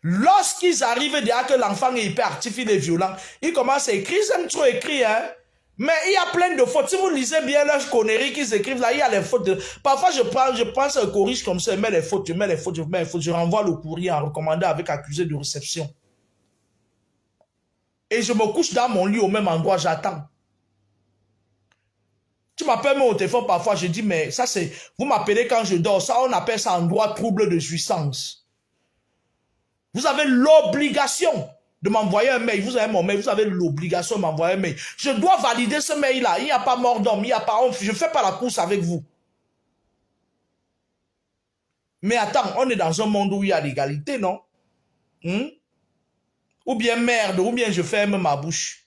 Lorsqu'ils arrivent déjà que l'enfant est hyper actif, il est violent, ils commencent à écrire, ils aiment trop écrire, hein. Mais il y a plein de fautes. Si vous lisez bien leurs conneries qu'ils écrivent là, il y a les fautes. Parfois, je prends un corrige comme ça, je mets les fautes, je renvoie le courrier en recommandé avec accusé de réception. Et je me couche dans mon lit au même endroit, j'attends. Tu m'appelles même au téléphone parfois, je dis, mais ça c'est, vous m'appelez quand je dors, ça on appelle ça en droit trouble de jouissance. Vous avez l'obligation de m'envoyer un mail. Vous avez mon mail, vous avez l'obligation de m'envoyer un mail. Je dois valider ce mail-là. Il n'y a pas mort d'homme, il n'y a pas honte. Je ne fais pas la course avec vous. Mais attends, on est dans un monde où il y a l'égalité, non? Ou bien merde, ou bien je ferme ma bouche.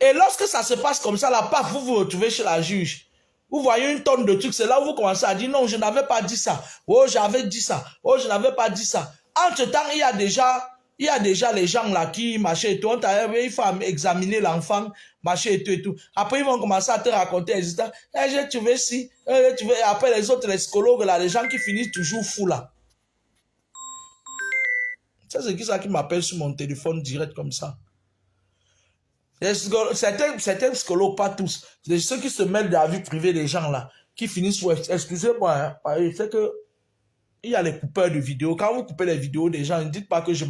Et lorsque ça se passe comme ça, là, paf, vous vous retrouvez chez la juge. Vous voyez une tonne de trucs, c'est là où vous commencez à dire non, je n'avais pas dit ça. Oh, j'avais dit ça. Oh, je n'avais pas dit ça. Entre-temps, il y a déjà les gens là qui, machin et tout, il faut examiner l'enfant, machin et tout et tout. Après, ils vont commencer à te raconter les histoires. Tu veux si, après les autres, les psychologues là, les gens qui finissent toujours fous là. Ça, c'est qui ça qui m'appelle sur mon téléphone direct comme ça? Certains psychologues, pas tous, c'est ceux qui se mêlent de la vie privée des gens là, qui finissent, excusez-moi, hein, c'est que il y a les coupeurs de vidéos. Quand vous coupez les vidéos des gens, ne dites pas que je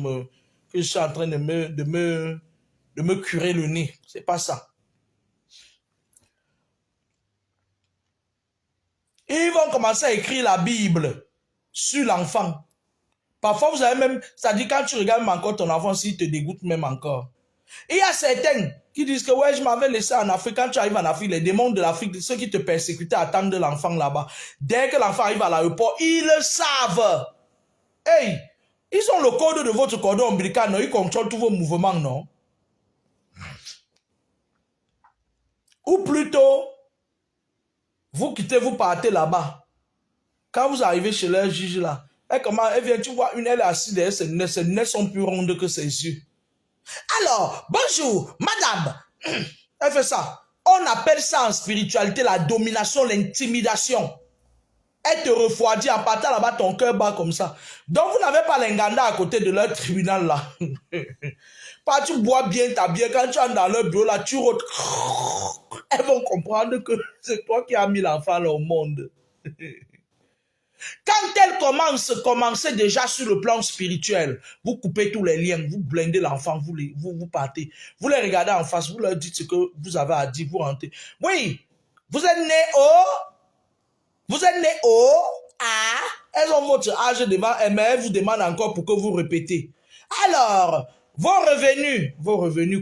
suis en train de me curer le nez. C'est pas ça. Et ils vont commencer à écrire la Bible sur l'enfant. Parfois, vous avez même, ça dit quand tu regardes même encore ton enfant, s'il te dégoûte même encore. Et il y a certains qui disent que ouais, je m'avais laissé en Afrique. Quand tu arrives en Afrique, les démons de l'Afrique, ceux qui te persécutaient, attendent l'enfant là-bas. Dès que l'enfant arrive à l'aéroport, ils le savent. Hey, ils ont le code de votre cordon ombilical, non? Ils contrôlent tous vos mouvements, non? Ou plutôt, vous quittez, vous partez là-bas. Quand vous arrivez chez leur juge là, elle vient, tu vois, elle est assise derrière ses lunettes sont plus rondes que ses yeux. Alors, bonjour, madame. Elle fait ça. On appelle ça en spiritualité la domination, l'intimidation. Elle te refroidit en partant là-bas, ton cœur bat comme ça. Donc, vous n'avez pas l'inganda à côté de leur tribunal là. Pas tu bois bien, t'as bien. Quand tu es dans leur bureau là, tu rôtes. Elles vont comprendre que c'est toi qui as mis l'enfant là au monde. Quand elle commencez déjà sur le plan spirituel, vous coupez tous les liens, vous blindez l'enfant, vous partez. Vous les regardez en face, vous leur dites ce que vous avez à dire, vous rentrez. Oui, vous êtes né au A. Elles ont votre âge devant elles, mais elles vous demandent encore pour que vous répétez. Alors, vos revenus,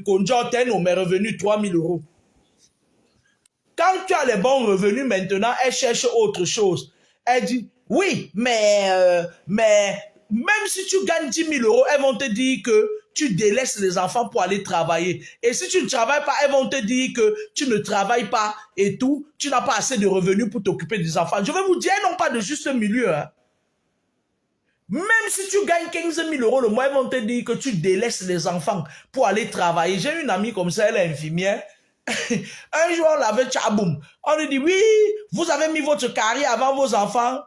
conjonctés, mais revenus 3 000 €. Quand tu as les bons revenus maintenant, elle cherche autre chose. Elle dit, oui, mais même si tu gagnes 10 000 €, elles vont te dire que tu délaisses les enfants pour aller travailler. Et si tu ne travailles pas, elles vont te dire que tu ne travailles pas et tout. Tu n'as pas assez de revenus pour t'occuper des enfants. Je vais vous dire, elles n'ont pas de juste milieu. Hein. Même si tu gagnes 15 000 € le mois, elles vont te dire que tu délaisses les enfants pour aller travailler. J'ai une amie comme ça, elle est infirmière. Un jour, on l'avait tchaboum. On lui dit, oui, vous avez mis votre carrière avant vos enfants.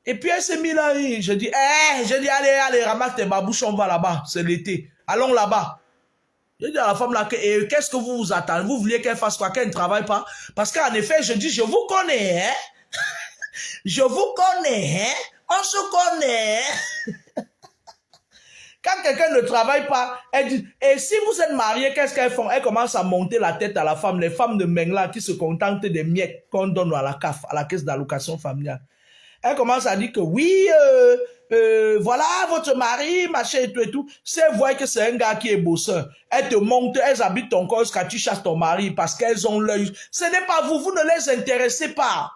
Et puis, elle s'est mise là. Je dis, allez, ramasse tes babouches, on va là-bas. C'est l'été. Allons là-bas. Je dis à la femme là, qu'est-ce que vous vous attendez? Vous vouliez qu'elle fasse quoi? Qu'elle ne travaille pas? Parce qu'en effet, je dis, je vous connais, hein? Je vous connais, hein? On se connaît. Quand quelqu'un ne travaille pas, elle dit, et si vous êtes mariés, qu'est-ce qu'elles font? Elles commencent à monter la tête à la femme, les femmes de Mengla qui se contentent des miettes qu'on donne à la CAF, à la caisse d'allocation familiale. Elle commence à dire que oui, voilà, votre mari, machin et tout. Si elles voient que c'est un gars qui est bosseur, elles te montent, elles habitent ton corps quand tu chasses ton mari parce qu'elles ont l'œil. Ce n'est pas vous, vous ne les intéressez pas.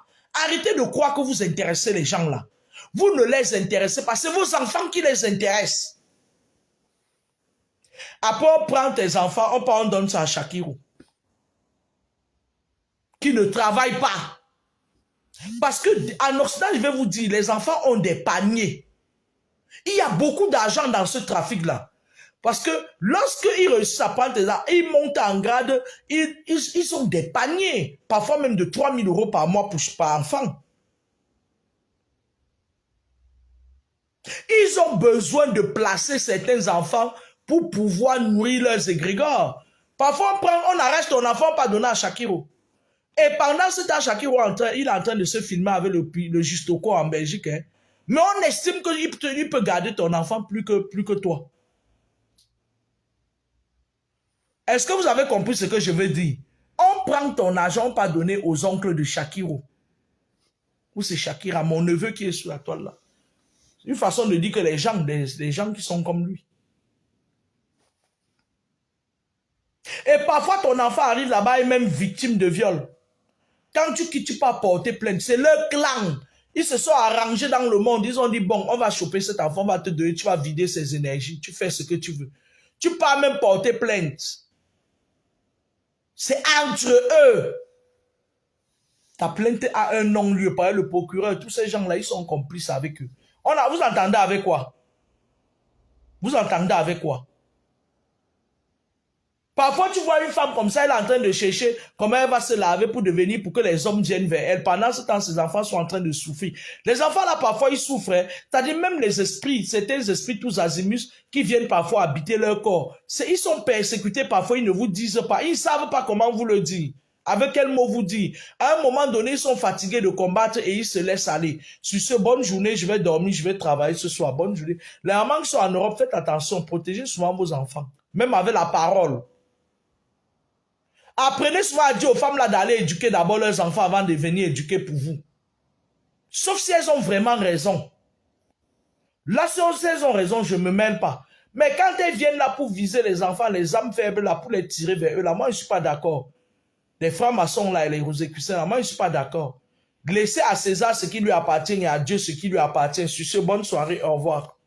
Arrêtez de croire que vous intéressez les gens là. Vous ne les intéressez pas, c'est vos enfants qui les intéressent. Après, on prend tes enfants, on donne ça à Shakiro. Qui ne travaille pas. Parce qu'en Occident, je vais vous dire, les enfants ont des paniers. Il y a beaucoup d'argent dans ce trafic-là. Parce que lorsqu'ils réussissent à prendre tes enfants, ils montent en grade, ils ont des paniers. Parfois même de 3 000 € par mois par enfant. Ils ont besoin de placer certains enfants pour pouvoir nourrir leurs égrégores. Parfois, on arrête ton enfant pas donner à Shakiro. Et pendant ce temps, Shakiro, il est en train de se filmer avec le Justoco en Belgique. Hein. Mais on estime qu'il peut garder ton enfant plus que toi. Est-ce que vous avez compris ce que je veux dire? On prend ton argent pas donné aux oncles de Shakiro. Ou c'est Shakira, mon neveu qui est sur la toile là. C'est une façon de dire que les gens qui sont comme lui. Et parfois, ton enfant arrive là-bas et même victime de viol. Quand tu quittes, tu peux porter plainte. C'est leur clan. Ils se sont arrangés dans le monde. Ils ont dit, bon, on va choper cet enfant, on va te donner, tu vas vider ses énergies. Tu fais ce que tu veux. Tu peux même porter plainte. C'est entre eux. Ta plainte a un non-lieu. Par le procureur, tous ces gens-là, ils sont complices avec eux. Vous entendez avec quoi? Vous entendez avec quoi? Parfois, tu vois une femme comme ça, elle est en train de chercher comment elle va se laver pour que les hommes viennent vers elle. Pendant ce temps, ses enfants sont en train de souffrir. Les enfants, là, parfois, ils souffrent. Hein. C'est-à-dire même les esprits, certains esprits tous azimuts qui viennent parfois habiter leur corps. Ils sont persécutés, parfois, ils ne vous disent pas. Ils ne savent pas comment vous le dire. Avec quel mot vous dire. À un moment donné, ils sont fatigués de combattre et ils se laissent aller. Sur ce, bonne journée, je vais dormir, je vais travailler ce soir. Bonne journée. Les mamans qui sont en Europe, faites attention, protégez souvent vos enfants. Même avec la parole. Apprenez souvent à dire aux femmes là d'aller éduquer d'abord leurs enfants avant de venir éduquer pour vous. Sauf si elles ont vraiment raison. Là, si elles ont raison, je ne me mêle pas. Mais quand elles viennent là pour viser les enfants, les âmes faibles là, pour les tirer vers eux, là, moi je ne suis pas d'accord. Les frères maçons là et les rosicruciens là, moi je ne suis pas d'accord. Laissez à César ce qui lui appartient et à Dieu ce qui lui appartient. Sur ce, bonne soirée, au revoir.